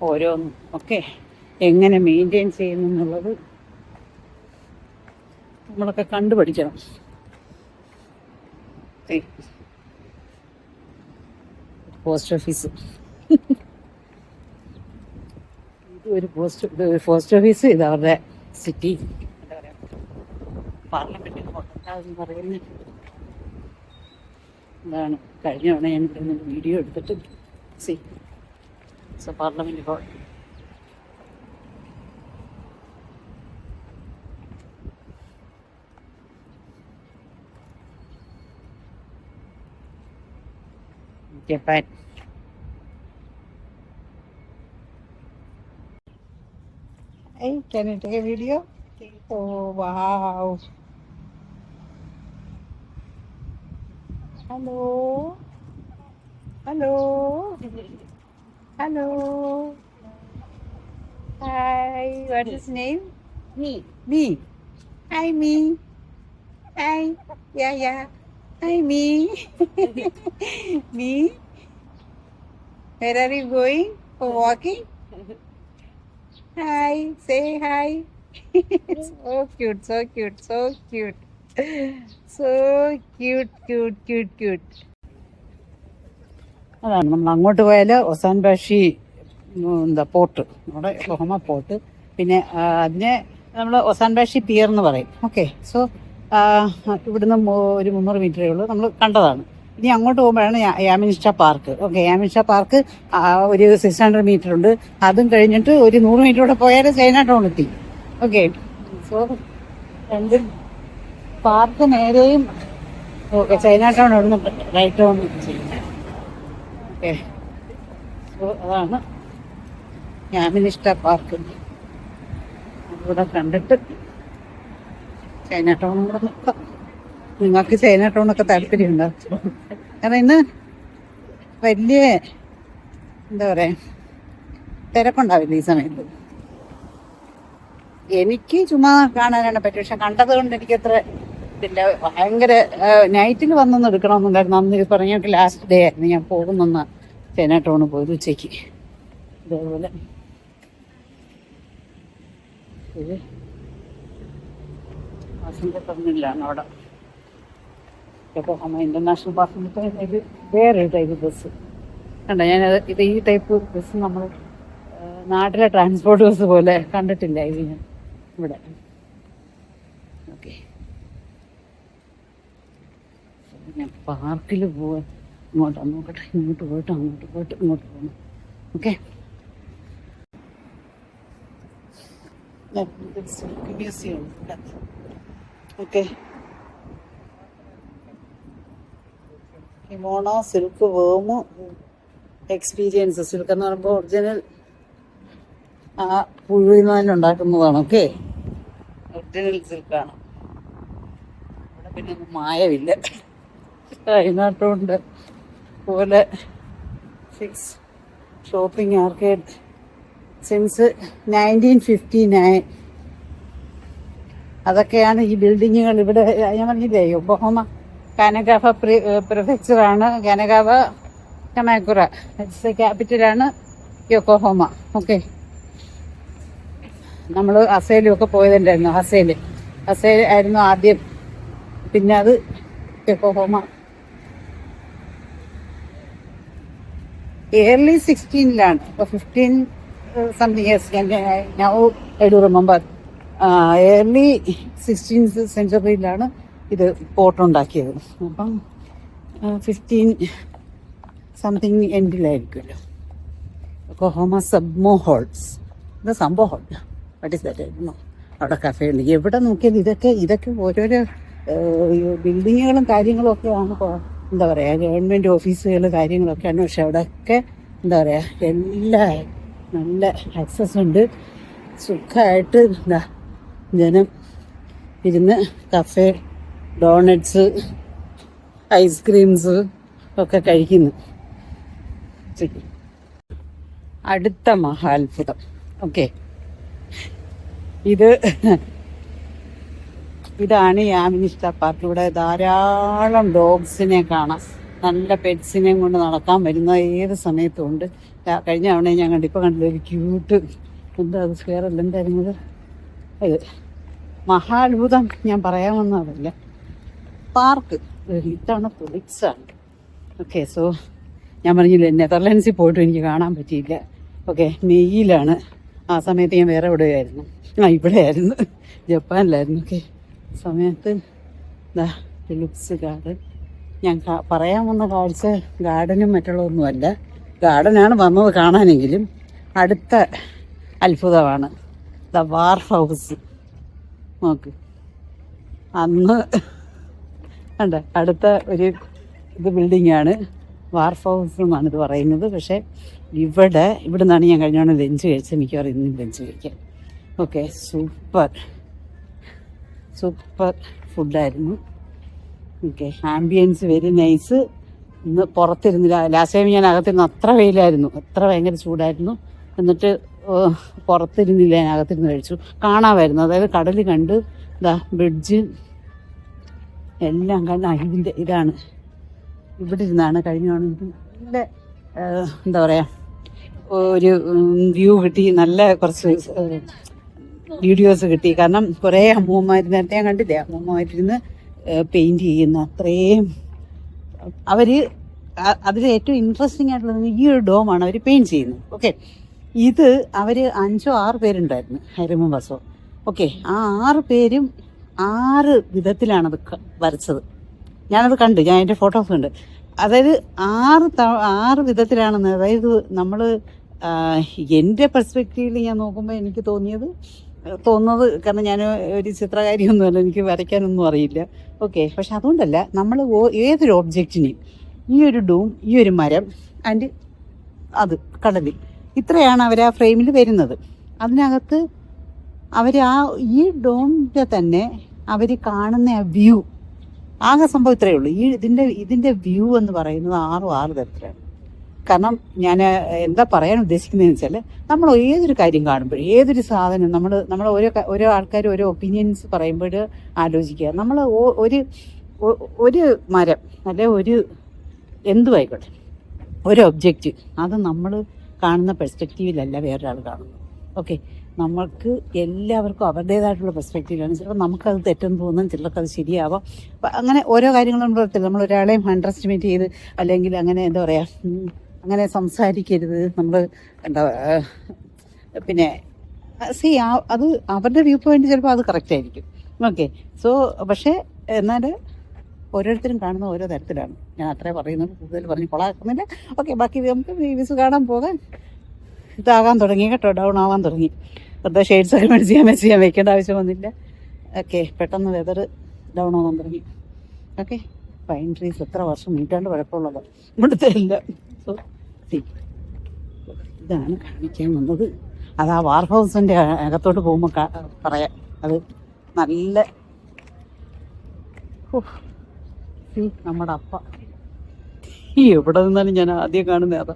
ഓരോന്നും. ഓക്കെ, എങ്ങനെ മെയിൻറ്റെയിൻ ചെയ്യുന്നു എന്നുള്ളത് നമ്മളൊക്കെ കണ്ടുപഠിക്കണം. പോസ്റ്റ് ഓഫീസ്, ഒരു പോസ്റ്റ് ഓഫീസ്, ഇത് അവരുടെ സിറ്റി എന്താ പറയുക, പാർലമെന്റ് എന്ന് പറയുന്നത്. ഇതാണ് കഴിഞ്ഞ തവണ ഞാൻ ഇവിടെ നിന്ന് വീഡിയോ എടുത്തിട്ട് so parliament hall. Japan. Hey, can you take a video? Oh, wow. Hello. Hello. Hello. Hi, what is his name? Me. Me. Hi, me. Hi. Yeah. Hi, me. Me. Where are you going? For walking? Hi. Say hi. So cute. So cute. So cute. So cute. അതാണ് നമ്മൾ അങ്ങോട്ട് പോയാൽ ഒസാൻ Bashi port, നമ്മുടെ Yokohama port. പിന്നെ അതിനെ നമ്മൾ ഒസാൻ Bashi peer എന്ന് പറയും. ഓക്കെ, സോ ഇവിടുന്ന് ഒരു 300 മീറ്ററേ ഉള്ളൂ, നമ്മൾ കണ്ടതാണ്. ഇനി അങ്ങോട്ട് പോകുമ്പോഴാണ് യാമിനിഷ്ട പാർക്ക്. ഓക്കെ, യാമിനിഷ്ട പാർക്ക് ഒരു 600 മീറ്റർ ഉണ്ട്. അതും കഴിഞ്ഞിട്ട് ഒരു 100 മീറ്റർ കൂടെ പോയാൽ ചൈന ടൗൺ എത്തി. ഓക്കെ, സോ രണ്ടും പാർക്ക് നേരെയും ചൈന ടൗൺ അവിടെ നിന്ന് റൈറ്റ് ടൗൺ ചെയ്യുന്നത്. ഓക്കെ, സോ അതാണ് യാമിനിഷ്ട പാർക്ക്. ഇവിടെ കണ്ടിട്ട് ചൈന ടൗണും കൂടെ നോക്കാം. നിങ്ങൾക്ക് ചൈന ടൗണൊക്കെ താല്പര്യമുണ്ടോ? കാരണം ഇന്ന് വലിയ എന്താ പറയുക തിരക്കുണ്ടാവില്ല ഈ സമയത്ത്. എനിക്ക് ചുമ്മാ കാണാനാണ് പറ്റും, പക്ഷെ കണ്ടത് കൊണ്ട് എനിക്കത്ര ഇതില്ല. ഭയങ്കര നൈറ്റിൽ വന്നൊന്നും എടുക്കണമെന്നുണ്ടായിരുന്നു. അന്ന് പറഞ്ഞിട്ട് ലാസ്റ്റ് ഡേ ആയിരുന്നു ഞാൻ പോകുന്ന ചൈന ടൗണ് പോയത് ഉച്ചയ്ക്ക്. ഇതേപോലെ ഇത് പാസഞ്ചർ ടെർമിനലാണ് അവിടെ. യോക്കോഹാമ ഇന്റർനാഷണൽ പാസഞ്ചർ ഇത് വേറൊരു ടൈപ്പ് ബസ് കണ്ടോ. ഞാനത് ഈ ടൈപ്പ് ബസ് നമ്മൾ നാട്ടിലെ ട്രാൻസ്പോർട്ട് ബസ് പോലെ കണ്ടിട്ടില്ല ഇത് ഞാൻ ഇവിടെ. ഓക്കെ, ഞാൻ പാർക്കിൽ പോവാൻ ഇങ്ങോട്ട് നോക്കട്ടെ, ഇങ്ങോട്ട് പോയിട്ട് ഇങ്ങോട്ട് പോകണം. Okay, museum. Okay, kimono silk വേമ് എക്സ്പീരിയൻസ്. സിൽക്ക് എന്ന് പറയുമ്പോൾ ഒറിജിനൽ ആ പുഴുവിനുണ്ടാക്കുന്നതാണ്. Okay, original സിൽക്കാണ്. ഇവിടെ പിന്നെ ഒന്നും മായമില്ല. അതിനകത്തുണ്ട് പോലെ 6 ഷോപ്പിംഗ് ആർക്കേഡ് സിൻസ് 1959. അതൊക്കെയാണ് ഈ ബിൽഡിങ്ങുകൾ. ഇവിടെ ഞാൻ പറഞ്ഞില്ലേ യോക്കോഹാമ കാനഗാവ പ്രിഫെക്ചറാണ്. കാനഗാവ കമാക്കുറ. ഇറ്റ്സ് ക്യാപിറ്റലാണ് യോക്കോഹോമ. ഓക്കെ, നമ്മൾ അസേലും ഒക്കെ പോയതുണ്ടായിരുന്നു. അസേൽ ആയിരുന്നു ആദ്യം, പിന്നെ അത് യോക്കോഹോമ. early 16ലാണ്. ഇപ്പോൾ 15 something years now I do remember. early 16th സെഞ്ചുറിയിലാണ് ഇത് പോർട്ട് ഉണ്ടാക്കിയത്. അപ്പം 15 സംതിങ് എൻഡിലായിരിക്കുമല്ലോ. യോക്കോഹോമ സബ്മോ ഹോൾസ്. ഇത് സംഭവ ഹോൾ. What is that? അവിടെ കഫേ ഉണ്ട്. എവിടെ നോക്കിയാൽ ഇതൊക്കെ ഓരോരോ ബിൽഡിങ്ങുകളും കാര്യങ്ങളും ഒക്കെയാണ്. എന്താ പറയുക, ഗവൺമെൻറ് ഓഫീസുകൾ കാര്യങ്ങളൊക്കെയാണ്. പക്ഷെ അവിടെയൊക്കെ എന്താ പറയുക, എല്ലാ നല്ല ആക്സസ് ഉണ്ട്. സുഖമായിട്ട് എന്താ ജനം ഇരുന്ന് കഫേ, ഡോണറ്റ്സ്, ഐസ്ക്രീംസ് ഒക്കെ കഴിക്കുന്നു. അടുത്ത മഹാത്ഭുതം. ഓക്കെ, ഇതാണ് യാമിനിഷ്ട പാർക്ക്. ഇവിടെ ധാരാളം ഡോഗ്സിനെ കാണാം. നല്ല പെറ്റ്സിനെയും കൊണ്ട് നടക്കാൻ വരുന്ന ഏത് സമയത്തും ഉണ്ട്. കഴിഞ്ഞ തവണ ഞാൻ കണ്ടിപ്പോൾ കണ്ടില്ല ഒരു ക്യൂട്ട് എന്താ അത് സ്ക്വയറല്ല എന്തായിരുന്നത്. ഇത് മഹാത്ഭുതം ഞാൻ പറയാമെന്നതല്ല, പാർക്ക്. ഇതാണ് പൊളിക്സാണ്. ഓക്കെ, സോ ഞാൻ പറഞ്ഞില്ലേ, നെതർലാൻഡ്സിൽ പോയിട്ടും എനിക്ക് കാണാൻ പറ്റിയില്ല. ഓക്കെ, മെയ്യിലാണ്. ആ സമയത്ത് ഞാൻ വേറെ എവിടെയായിരുന്നു. ഇവിടെയായിരുന്നു, ജപ്പാനിലായിരുന്നു. ഓക്കെ, സമയത്ത് ലുക്സ് ഗാർഡൻ. ഞാൻ പറയാൻ വന്ന കാഴ്ച ഗാർഡനും മറ്റുള്ളതൊന്നുമല്ല. ഗാർഡനാണ് വന്നത് കാണാനെങ്കിലും. അടുത്ത അത്ഭുതമാണ് ദ വാർഫ് ഹൗസ്. നോക്ക്, അന്ന് ഉണ്ട് അടുത്ത ഒരു ബിൽഡിങ്ങാണ് വാർഫ് ഹൗസ് എന്നാണ് ഇത് പറയുന്നത്. പക്ഷേ ഇവിടെ നിന്നാണ് ഞാൻ കഴിഞ്ഞോണം ലഞ്ച് കഴിച്ചത്. മിക്കവാറും ഇന്നും ലഞ്ച് കഴിക്കാം. ഓക്കെ, സൂപ്പർ ഫുഡായിരുന്നു. Okay, ambience very nice. ഇന്ന് പുറത്തിരുന്നില്ല. ലാസ്റ്റ് ടൈം ഞാൻ അകത്തിരുന്ന് അത്ര വെയിലായിരുന്നു, അത്ര ഭയങ്കര ചൂടായിരുന്നു. എന്നിട്ട് പുറത്തിരുന്നില്ല, ഞാൻ അകത്തിരുന്ന് കഴിച്ചു. കാണാമായിരുന്നു, അതായത് കടൽ കണ്ട്, ബ്രിഡ്ജ് എല്ലാം കണ്ട്. ഇതാണ് ഇവിടെ ഇരുന്നാണ് കഴിഞ്ഞോണം നല്ല എന്താ പറയുക ഒരു വ്യൂ കിട്ടി. നല്ല കുറച്ച് വീഡിയോസ് കിട്ടി. കാരണം കുറേ അമ്മൂമ്മമാർ, നേരത്തെ ഞാൻ കണ്ടില്ലേ, അമ്മൂമ്മമാരിരുന്ന് പെയിൻറ് ചെയ്യുന്ന അത്രയും അതിൽ ഏറ്റവും ഇൻട്രസ്റ്റിംഗ് ആയിട്ടുള്ളത് ഈ ഒരു ഡോമാണ് അവർ പെയിൻറ് ചെയ്യുന്നത്. ഓക്കെ, ഇത് അവർ 5-6 പേരുണ്ടായിരുന്നു, ഐ റിമെമ്പർ. സോ ഓക്കെ, ആ 6 പേരും 6 വിധത്തിലാണത് വരച്ചത്. ഞാനത് കണ്ടു, ഞാൻ അതിൻ്റെ ഫോട്ടോസ് ഉണ്ട്. അതായത് 6 വിധത്തിലാണെന്ന്. അതായത് നമ്മൾ എൻ്റെ പെർസ്പെക്റ്റീവിൽ ഞാൻ നോക്കുമ്പോൾ എനിക്ക് തോന്നുന്നത് കാരണം ഞാൻ ഒരു ചിത്രകാരിയൊന്നുമല്ല, എനിക്ക് വരയ്ക്കാനൊന്നും അറിയില്ല. ഓക്കെ, പക്ഷെ അതുകൊണ്ടല്ല, നമ്മൾ ഏതൊരു ഒബ്ജക്റ്റിനെയും ഈ ഒരു ഡൂം, ഈ ഒരു മരം ആൻഡ് അത് കടലിൽ, ഇത്രയാണ് അവർ ആ ഫ്രെയിമിൽ വരുന്നത്. അതിനകത്ത് അവർ ഈ ഡോമിൻ്റെ തന്നെ അവർ കാണുന്ന ആ വ്യൂ, ആകെ സംഭവം ഇത്രയേ ഉള്ളൂ. ഇതിൻ്റെ വ്യൂ എന്ന് പറയുന്നത് 6 തരത്തിലാണ്. കാരണം ഞാൻ എന്താ പറയാൻ ഉദ്ദേശിക്കുന്നതെന്ന് വെച്ചാൽ, നമ്മൾ ഏതൊരു കാര്യം കാണുമ്പോൾ, ഏതൊരു സാധനം നമ്മൾ ഓരോ ആൾക്കാർ ഓരോ ഒപ്പീനിയൻസ് പറയുമ്പോൾ ആലോചിക്കുക. നമ്മൾ ഒരു മരം അല്ലെ ഒരു എന്തുമായിക്കോട്ടെ, ഒരു ഒബ്ജക്റ്റ്, അത് നമ്മൾ കാണുന്ന പെർസ്പെക്റ്റീവിലല്ല വേറൊരാൾ കാണുന്നത്. ഓക്കെ, നമ്മൾക്ക് എല്ലാവർക്കും അവരുടേതായിട്ടുള്ള പെർസ്പെക്റ്റീവിലാണ്. ചിലപ്പോൾ നമുക്കത് തെറ്റെന്ന് തോന്നും, ചിലർക്ക് അത് ശരിയാവാം. അപ്പം അങ്ങനെ ഓരോ കാര്യങ്ങളും നമ്മൾ ഒരാളെയും അണ്ടർ എസ്റ്റിമേറ്റ് ചെയ്ത് അല്ലെങ്കിൽ അങ്ങനെ എന്താ പറയുക, അങ്ങനെ സംസാരിക്കരുത്. നമ്മൾ എന്താ പിന്നെ അത് അവരുടെ വ്യൂ പോയിന്റ് ചിലപ്പോൾ അത് കറക്റ്റ് ആയിരിക്കും. ഓക്കെ, സോ പക്ഷേ എന്നാൽ ഓരോരുത്തരും കാണുന്ന ഓരോ തരത്തിലാണ്. ഞാൻ അത്രേ പറയുന്നത്, കൂടുതൽ പറഞ്ഞ് കൊളാക്കുന്നില്ല. ഓക്കെ, ബാക്കി നമുക്ക് വ്യൂസ് കാണാൻ പോകാൻ ഇതാകാൻ തുടങ്ങി കേട്ടോ, ഡൗൺ ആവാൻ തുടങ്ങി. വെറുതെ ഷെയ്ഡ്സ് ഒക്കെ മെച്ച് ചെയ്യാൻ വെക്കേണ്ട ആവശ്യം വന്നില്ല. ഓക്കെ, പെട്ടെന്ന് വെതർ ഡൗൺ ആവാൻ തുടങ്ങി. ഓക്കെ, പൈൻ ട്രീസ് എത്ര വർഷം നീട്ടാണ്ട് കുഴപ്പമുള്ളത് ഇവിടുത്തെ എല്ലാം. സോ ഇതാണ് കാണിക്കാൻ വന്നത്. അത് ആ വാർഫ് ഹൗസിൻ്റെ അകത്തോട്ട് പോകുമ്പോൾ പറയാം. അത് നല്ല നമ്മുടെ അപ്പ എവിടെ നിന്നാലും ഞാൻ ആദ്യം കാണുന്നത് അതാ.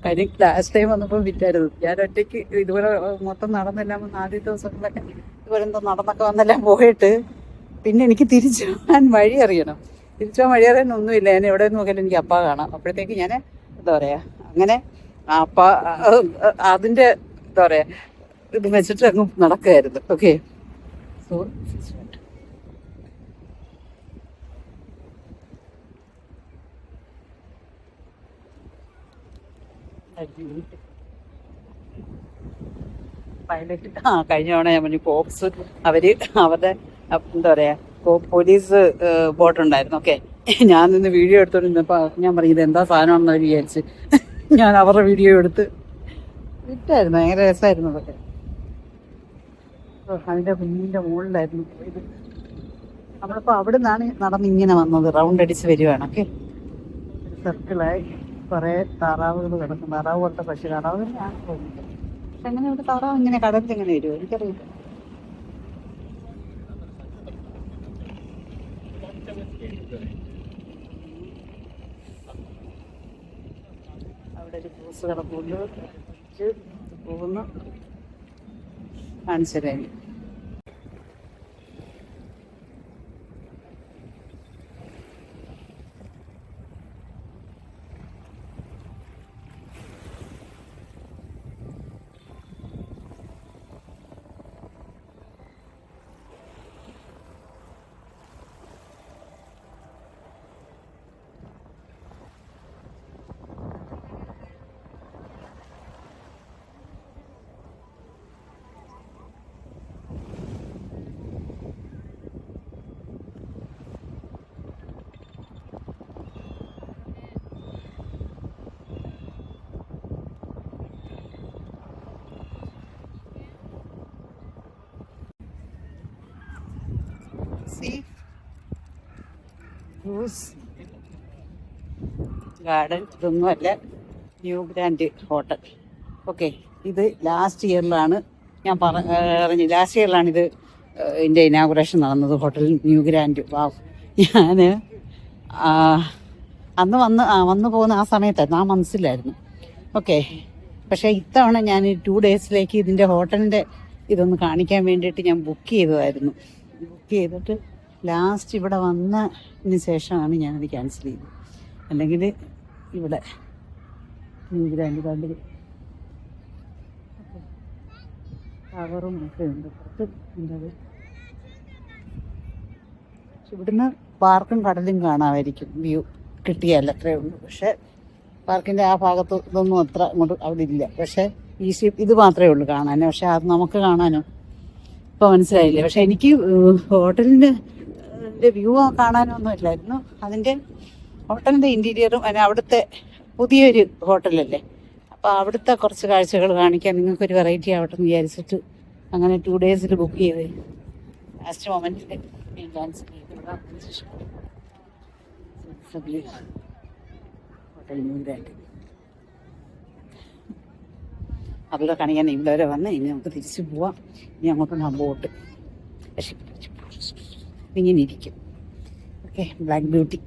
കാര്യം ലാസ്റ്റ് ടൈം വന്നപ്പോൾ വിറ്റായിരുന്നു. ഞാൻ ഒറ്റയ്ക്ക് ഇതുപോലെ മൊത്തം നടന്നെല്ലാം ആദ്യത്തെ ദിവസങ്ങളിലൊക്കെ ഇതുപോലെ എന്തോ നടന്നൊക്കെ വന്നെല്ലാം പോയിട്ട് പിന്നെ എനിക്ക് തിരിച്ചു പോകാൻ വഴി അറിയണം. തിരിച്ചു പോകാൻ വഴി അറിയാൻ ഒന്നുമില്ല. ഞാൻ എവിടെ നോക്കിയാലും എനിക്ക് അപ്പ കാണാം. അപ്പോഴത്തേക്ക് ഞാൻ എന്താ പറയുക അങ്ങനെ അപ്പം അതിൻ്റെ എന്താ പറയുക ഇത് വെച്ചിട്ട് അങ്ങ് നടക്കുകയായിരുന്നു. ഓക്കെ, സോ പൈലറ്റ് കഴിഞ്ഞ തവണ ഞാൻ പറഞ്ഞു കോപ്സ് അവരുടെ എന്താ പറയാ പോലീസ് ബോട്ടുണ്ടായിരുന്നു. ഓക്കെ, ഞാൻ നിന്ന് വീഡിയോ എടുത്തോണ്ടിരുന്നപ്പോൾ ഞാൻ പറഞ്ഞു ഇത് എന്താ സാധനമാണെന്ന് അവർ വിചാരിച്ച് ഞാൻ അവരുടെ വീഡിയോ എടുത്ത് ഇട്ടായിരുന്നു. ഭയങ്കര രസമായിരുന്നു അതൊക്കെ. അതിൻ്റെ കുഞ്ഞിൻ്റെ മുകളിലായിരുന്നു ഇത്. നമ്മളിപ്പോൾ അവിടെ നിന്നാണ് നടന്നിങ്ങനെ വന്നത്, റൗണ്ട് അടിച്ച് വരുവാണ്. ഓക്കെ, സർക്കിളായി കുറേ താറാവുകൾ കിടക്കും. താറാവ് പോലത്തെ പക്ഷി, താറാവ് തന്നെയാണ് തോന്നുന്നത്. പക്ഷെ എങ്ങനെ ഇവിടെ താറാവ് ഇങ്ങനെ കടലിൽ എങ്ങനെ വരുമോ എനിക്കറിയില്ല. അവിടെ ഒരു ക്രൂസ് കിടപ്പുണ്ട്, പോകുന്നു കാണിച്ചു തരാൻ. ഗാർഡൻ ഇതൊന്നുമല്ല, ന്യൂ ഗ്രാൻഡ് ഹോട്ടൽ. ഓക്കെ, ഇത് ലാസ്റ്റ് ഇയറിലാണ് ഞാൻ പറഞ്ഞു, ലാസ്റ്റ് ഇയറിലാണ് ഇത് ഇതിൻ്റെ ഇനാഗുറേഷൻ നടന്നത്, ഹോട്ടൽ ന്യൂ ഗ്രാൻഡ്. വാവ്, ഞാൻ അന്ന് വന്ന് പോകുന്ന ആ സമയത്തായിരുന്നു, ആ മനസ്സിലായിരുന്നു. ഓക്കെ, പക്ഷേ ഇത്തവണ ഞാൻ 2 ഡേയ്സിലേക്ക് ഇതിൻ്റെ ഹോട്ടലിൻ്റെ ഇതൊന്ന് കാണിക്കാൻ വേണ്ടിയിട്ട് ഞാൻ ബുക്ക് ചെയ്തതായിരുന്നു. ബുക്ക് ചെയ്തിട്ട് ലാസ്റ്റ് ഇവിടെ വന്നതിന് ശേഷമാണ് ഞാനത് ക്യാൻസൽ ചെയ്തത്. അല്ലെങ്കിൽ ഇവിടെ ന്യൂ ഗ്രാൻഡ് കണ്ടിൽ ടവറും ഒക്കെ ഉണ്ട് പുറത്ത്. എന്തത് ഇവിടുന്ന് പാർക്കും കടലും കാണാമായിരിക്കും, വ്യൂ കിട്ടിയാൽ അത്രയേ ഉള്ളൂ. പക്ഷേ പാർക്കിൻ്റെ ആ ഭാഗത്ത് ഇതൊന്നും അത്ര അങ്ങോട്ട് അവിടെ ഇല്ല. പക്ഷേ ഇത് മാത്രമേ ഉള്ളൂ കാണാൻ. പക്ഷെ അത് നമുക്ക് കാണാനോ ഇപ്പോൾ മനസ്സിലായില്ലേ. പക്ഷെ എനിക്ക് ഹോട്ടലിൻ്റെ വ്യൂ കാണാനൊന്നും ഇല്ലായിരുന്നു. അതിൻ്റെ ഹോട്ടലിൻ്റെ ഇൻറ്റീരിയറും അവിടുത്തെ പുതിയൊരു ഹോട്ടലല്ലേ, അപ്പോൾ അവിടുത്തെ കുറച്ച് കാഴ്ചകൾ കാണിക്കാൻ നിങ്ങൾക്കൊരു വെറൈറ്റി ആവട്ടെ എന്ന് വിചാരിച്ചിട്ട് അങ്ങനെ 2 ഡേയ്സിൽ ബുക്ക് ചെയ്ത് ലാസ്റ്റ് മൊമെൻറ്റിൽ ഞാൻ ക്യാൻസൽ ചെയ്ത്. ഹോട്ടൽ ന്യൂ ഗ്രാൻഡ് അവിടെ കാണിക്കാൻ ഇവിടെ വരെ വന്ന് ഇനി നമുക്ക് തിരിച്ചു പോവാം. ഇനി അങ്ങോട്ട് ബോട്ട് ഇങ്ങനെ ഇരിക്കും. Okay, black beauty.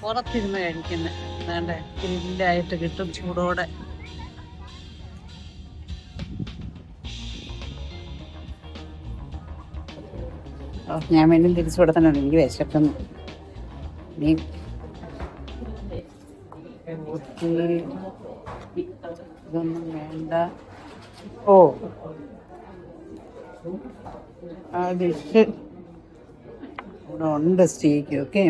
പുറത്തിരുന്ന് കഴിക്കുന്നത് അതാണ്ട് ഗ്രില്ലായിട്ട് കിട്ടും ചൂടോടെ. ഞാൻ വീണ്ടും തിരിച്ചു കൊടുത്തല്ലോ, എനിക്ക് വിശക്കുന്നു. നീ ഇതൊന്നും വേണ്ട. ഓ ആ ഡിഷ് ഇവിടെ ഉണ്ട് സ്റ്റീക്ക്. ഓക്കെ,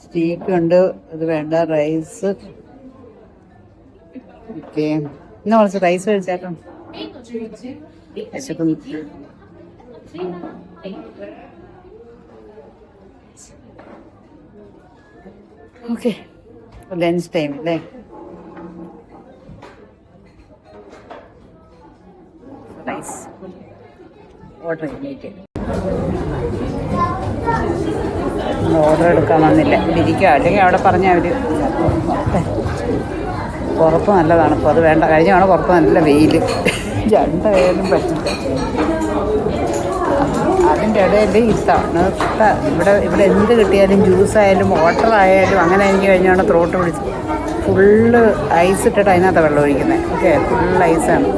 സ്റ്റീക്ക് ഉണ്ട്. ഇത് വേണ്ട. റൈസ്. ഓക്കെ, എന്നാ കുറച്ച് റൈസ് കഴിച്ചേക്കാം. വിശക്കുന്നു. ഓക്കെ, ലഞ്ച് ടൈം അല്ലേ? റൈസ് ഓർഡർ ചെയ്തേക്ക്. ഓർഡർ എടുക്കാൻ വന്നില്ല, ഇരിക്കുക. അല്ലെങ്കിൽ അവിടെ പറഞ്ഞാൽ അവർ പുറത്ത് നല്ല തണുപ്പ്, അത് വേണ്ട. കഴിഞ്ഞ തവണ പുറത്ത് നല്ല വെയിൽ, രണ്ടായാലും പറ്റില്ല. അതിൻ്റെ ഇടയിൽ ഈ തണുത്ത ഇവിടെ എന്ത് കിട്ടിയാലും ജ്യൂസായാലും വാട്ടറായാലും അങ്ങനെ എനിക്ക് കഴിഞ്ഞാണ് ത്രോട്ട് പിടിച്ച് ഫുള്ള് ഐസ് ഇട്ടിട്ട് അതിനകത്ത് വെള്ളം ഒഴിക്കുന്നത്. ഓക്കെ, ഫുൾ ഐസാണ്.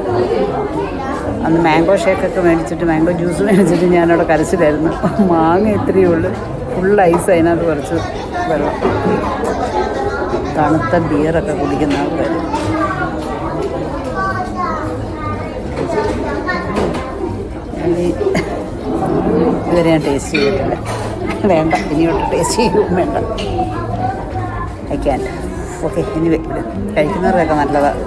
അന്ന് മാംഗോ ഷേക്കൊക്കെ മേടിച്ചിട്ട്, മാംഗോ ജ്യൂസ് മേടിച്ചിട്ട് ഞാനവിടെ കരച്ചിലായിരുന്നു. മാങ്ങ ഇത്രയേ ഉള്ളൂ, ഫുൾ ഐസ് അതിനകത്ത് കുറച്ച് വെള്ളം. തണുത്ത ബിയറൊക്കെ കുടിക്കുന്ന ആൾക്കാർ. ഇതുവരെ ഞാൻ ടേസ്റ്റ് ചെയ്തിട്ടില്ല. വേണ്ട, ഇനിയോട്ട് ടേസ്റ്റ് ചെയ്യും വേണ്ട. കഴിക്കാൻ. ഓക്കെ, ഇനി കഴിക്കുന്നവർക്കൊക്കെ നല്ലതാണ്.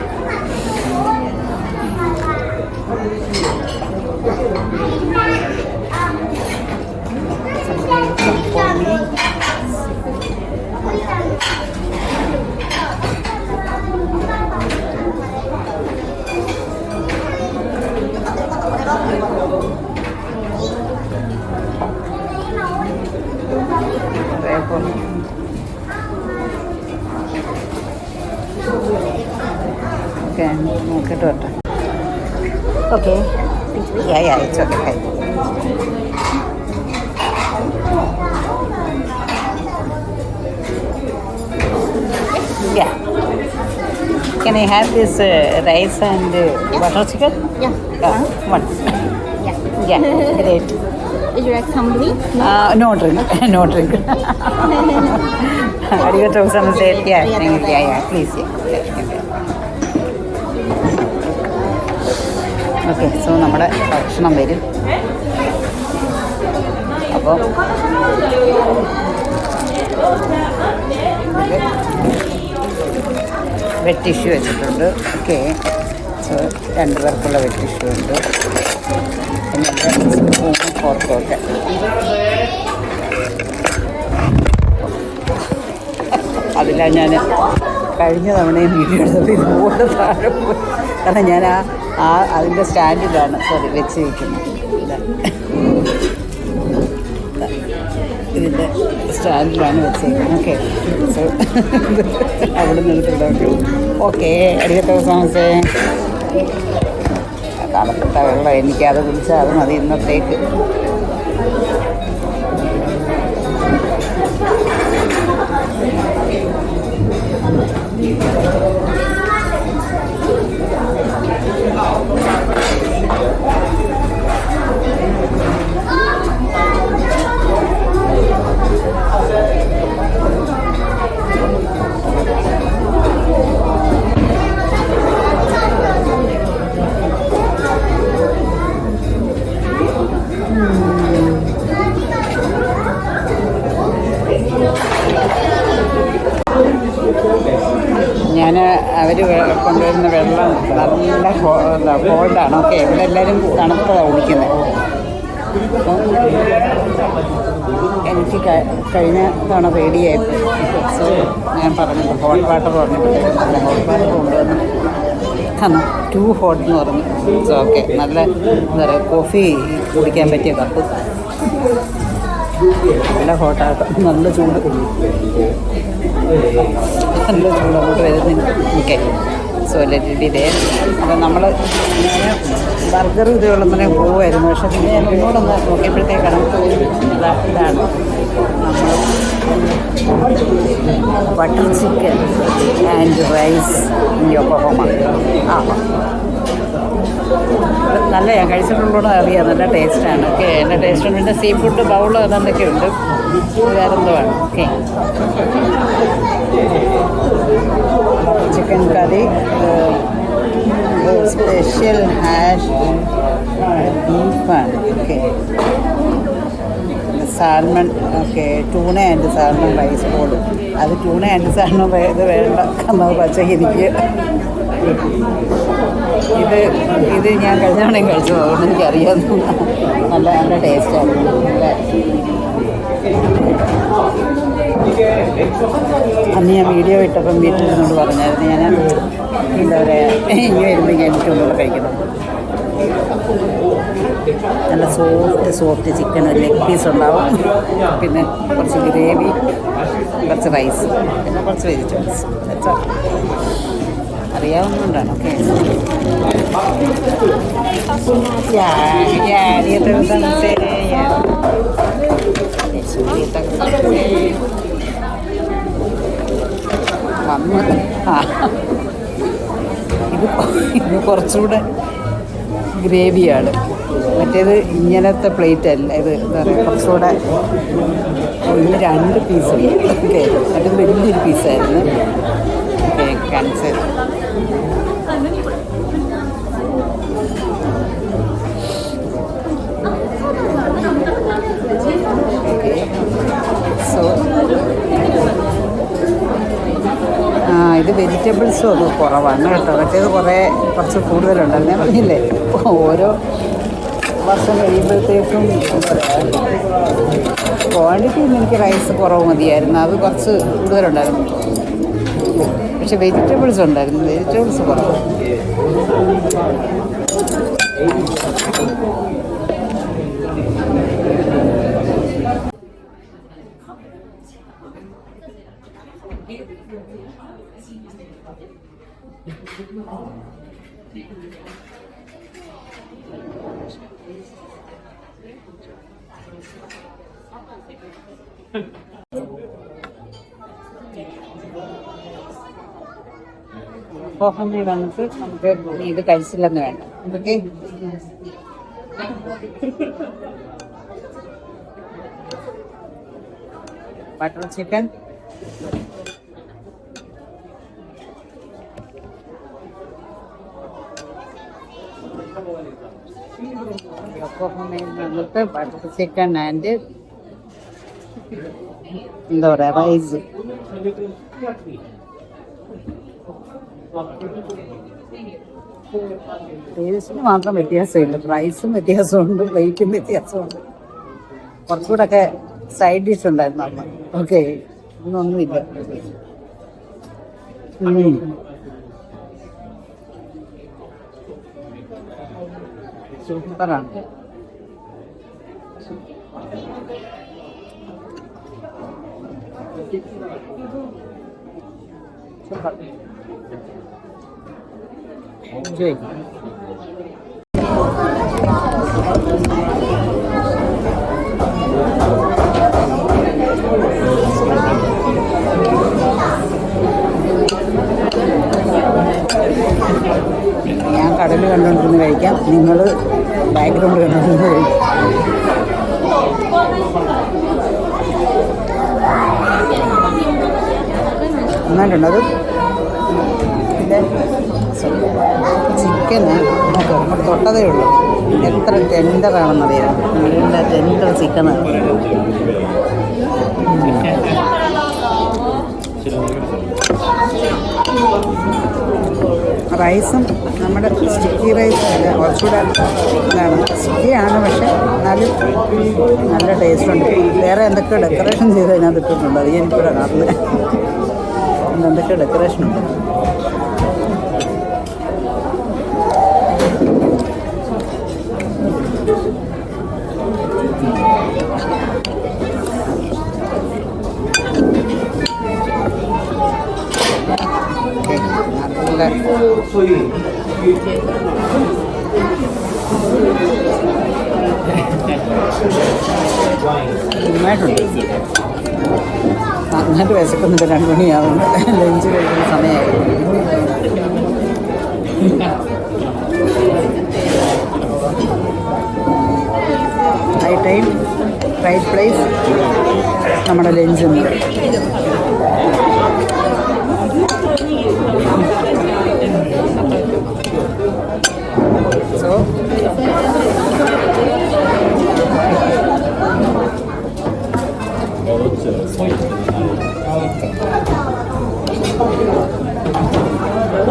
ഓക്കെ, നോക്കിയിട്ട് വരട്ടെ. Okay, it's okay. Yeah. Can I have this rice and butter chicken? Yeah. One. Yeah. Yeah, great. Would you like some drink? No drink. No drink. Arigatou gozaimasu. Yeah, thank you. Yeah, please. Okay, so നമ്മുടെ ഭക്ഷണം വരും. അപ്പോൾ wet tissue വെച്ചിട്ടുണ്ട്. Okay, so 2 പേർക്കുള്ള wet tissue ഉണ്ട്. പിന്നെ spoon ഫോർക്കൊക്കെ. അതിലാണ് ഞാൻ കഴിഞ്ഞ തവണയും വീഡിയോ എടുത്തപ്പോൾ ഇതുപോലെ താഴെ പോയി. കാരണം ഞാൻ അതിൻ്റെ സ്റ്റാൻഡിലാണ് വെച്ചിരിക്കുന്നത്. ഇതിൻ്റെ സ്റ്റാൻഡിലാണ് വെച്ചേക്കുന്നത്. ഓക്കെ, സോ അവിടെ നിന്ന് എടുത്തിട്ടുണ്ട്. ഓക്കെ, അരികത്തെ താമസേ. തണുത്ത വെള്ളം എനിക്കത് കുടിച്ചാൽ അത് മതി ഇന്നത്തേക്ക്. ഞാൻ അവർ കൊണ്ടുവരുന്ന വെള്ളം നല്ല കോൾഡാണ്. ഓക്കെ, ഇവിടെ എല്ലാവരും തണുത്തതാണ് കുടിക്കുന്നത്. അപ്പം എനിക്ക് കഴിഞ്ഞ തവണ പേടിയായിരുന്നു. സോ ഞാൻ പറഞ്ഞിട്ട് ഹോട്ട് വാട്ടർ പറഞ്ഞിട്ട് ഹോട്ട് വാട്ടർ കൊണ്ടുവന്ന് കാരണം ടു ഹോട്ട് എന്ന് പറഞ്ഞു. സോ ഓക്കെ, നല്ല എന്താ പറയുക, കോഫി കുടിക്കാൻ പറ്റിയ കപ്പ്. നല്ല ഹോട്ടാട്ടോ, നല്ല ചൂട്, നല്ല ചൂട് അങ്ങോട്ട് വരുന്നുണ്ട്. ഓക്കെ, സോ ലെറ്റ് ബി ദേ. അപ്പം നമ്മൾ ഞാൻ ബർഗർ ഇതുള്ളതിനെ പോകുമായിരുന്നു. പക്ഷെ പിന്നെ ഞാൻ ഒന്നുകൂടെ നോക്കിയപ്പോഴത്തേക്കാണ് ഇതാണ് നമ്മൾ ബട്ടർ ചിക്കൻ ആൻഡ് റൈസ് യോക്കോഹോമ. നല്ല ഞാൻ കഴിച്ചിട്ടുള്ളതുകൊണ്ട് അറിയാം, നല്ല ടേസ്റ്റാണ്. ഓക്കെ, നല്ല ടേസ്റ്റുണ്ട്. പിന്നെ സീ ഫുഡ് ബൗൾ അതെന്തൊക്കെ ഉണ്ട്, വേറെ എന്തോ ആണ്. Okay, chicken curry, special hash ബീഫാണ്. Okay, salmon. Okay, tuna and salmon rice ball. അത് ടൂണ ആൻഡ് സാൽമൺ ഇത് വേണ്ട, നമ്മൾ പച്ചക്കരിക്ക്. ഇത് ഞാൻ കഴിഞ്ഞാണെങ്കിൽ കഴിച്ചു, അതുകൊണ്ട് എനിക്കറിയാവുന്ന നല്ല നല്ല ടേസ്റ്റായിരുന്നു. അന്ന് ഞാൻ വീഡിയോ ഇട്ടപ്പം വീട്ടിൽ നിന്നോട് പറഞ്ഞായിരുന്നു, ഞാൻ എന്താ പറയുക, ഇനി വരുമ്പോൾ ഞാൻ ചൂടുള്ള കഴിക്കണം. നല്ല സോഫ്റ്റ് ചിക്കൻ, ലെഗ് പീസ് ഉണ്ടാവും, പിന്നെ കുറച്ച് ഗ്രേവി, കുറച്ച് റൈസ്, പിന്നെ കുറച്ച് വെജിറ്റബിൾസ്. അറിയാവുന്നതുകൊണ്ടാണ്. ഓക്കെ, വന്ന് ഇത് കുറച്ചുകൂടെ ഗ്രേവിയാണ്. മറ്റേത് ഇങ്ങനത്തെ പ്ലേറ്റ് അല്ല, ഇത് എന്താ പറയുക, കുറച്ചുകൂടെ ഇതിന് 2 പീസ്. ഓക്കെ, മറ്റേത് വലിയൊരു പീസായിരുന്നു. ഓക്കെ, കാണിച്ച് സോ ഇത് വെജിറ്റബിൾസും അത് കുറവാണ് കേട്ടോ. മറ്റേത് കുറച്ച് കൂടുതലുണ്ടായിരുന്നു. ഞാൻ പറഞ്ഞില്ലേ, ഓരോ വർഷം കഴിയുമ്പോഴത്തേക്കും ക്വാണ്ടിറ്റിയിൽ എനിക്ക് റൈസ് കുറവ് മതിയായിരുന്നു, അത് കുറച്ച് കൂടുതലുണ്ടായിരുന്നു. പക്ഷെ വെജിറ്റബിൾസ് ഉണ്ടായിരുന്നു, വെജിറ്റബിൾസ് കുറവ്. കോഫി വന്നിട്ട് നമുക്ക് ഇത് കഴിച്ചില്ലെന്ന് വേണ്ട. ഓക്കെ, ബട്ടർ ചിക്കൻ, വന്നിട്ട് ബട്ടർ ചിക്കൻ ആൻഡ് എന്താ പറയുക, റൈസ്. ടേസ്റ്റിന് മാത്രം വ്യത്യാസമില്ല, പ്രൈസും വ്യത്യാസമുണ്ട്, പ്ലേറ്റും വ്യത്യാസമുണ്ട്. കുറച്ചുകൂടെ ഒക്കെ സൈഡ് ഡിഷ് ഉണ്ടായിരുന്നു അമ്മ. ഓക്കെ, ഇന്നൊന്നുമില്ല. സൂപ്പറാണ്. Super, enjoy. ഞാൻ കടൽ കണ്ടുകൊണ്ടിരുന്ന് കഴിക്കാം, നിങ്ങൾ ബാക്ക്ഗ്രൗണ്ട് കണ്ടുകൊണ്ടിരുന്ന് കഴിക്കാം. നന്നായിട്ടുണ്ടത്. പിന്നെ ചിക്കന് തൊട്ടതേ ഉള്ളൂ, എത്ര ടെൻഡറാണെന്നറിയാം. നല്ല ടെൻഡർ ചിക്കനാണ്. റൈസും നമ്മുടെ സ്റ്റിക്കി റൈസ് അല്ല, കുറച്ചുകൂടെ ഇതാണ്. സ്റ്റിക്കിയാണ്, പക്ഷെ എന്നാലും നല്ല ടേസ്റ്റുണ്ട്. വേറെ എന്തൊക്കെ ഡെക്കറേഷൻ ചെയ്ത് അതിനകത്ത് ഇട്ടിട്ടുണ്ട്, അത് എനിക്കിവിടെ കാണുന്നത്. എന്തൊക്കെ ഡെക്കറേഷൻ ഉണ്ട്. നന്നായിട്ടുണ്ട്. നന്നായിട്ട് വിശക്കുന്നുണ്ട്. 2 മണിയാവുന്നു. ലഞ്ച് കഴിക്കുന്ന സമയമായിരുന്നു. റൈറ്റ് ടൈം, റൈറ്റ് പ്ലേസ്, നമ്മുടെ ലഞ്ച് ഉണ്ട്. So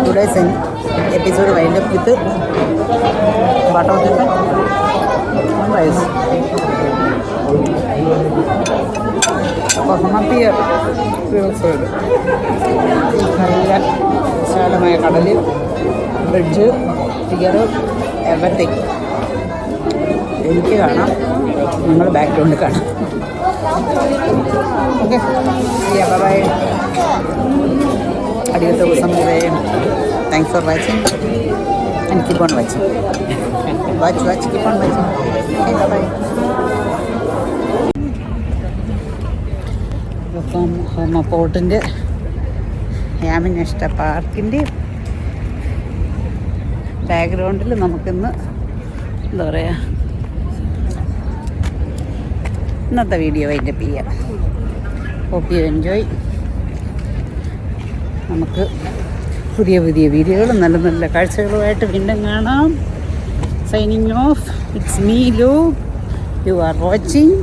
today's episode wind up with butter chicken and rice. അപ്പോൾ ഹാപ്പിയ ദിവസമാണ്. നല്ല വിശാലമായ കടൽ, ബ്രിഡ്ജ്, ഫിഗർ, എവറിത്തിങ് എനിക്ക് കാണാം, നിങ്ങൾ ബാക്ക്ഗ്രൗണ്ടിൽ കാണാം. Okay, by. അടിയത്തെ ദിവസം വരെ. Thanks for watching and keep on watching. Watch keep on watching. Okay, bye. ഇപ്പം ഹോമപ്പോട്ടിൻ്റെ യാമിനഷ്ട പാർക്കിൻ്റെ ബാക്ക്ഗ്രൗണ്ടിൽ നമുക്കിന്ന് എന്താ പറയുക, ഇന്നത്തെ വീഡിയോ വൈൻഡപ്പ് ചെയ്യാം. Hope you enjoy. നമുക്ക് പുതിയ പുതിയ വീഡിയോകളും നല്ല നല്ല കാഴ്ചകളുമായിട്ട് വീണ്ടും കാണാം. Signing off. ഇറ്റ്സ് മീ ലു. You are watching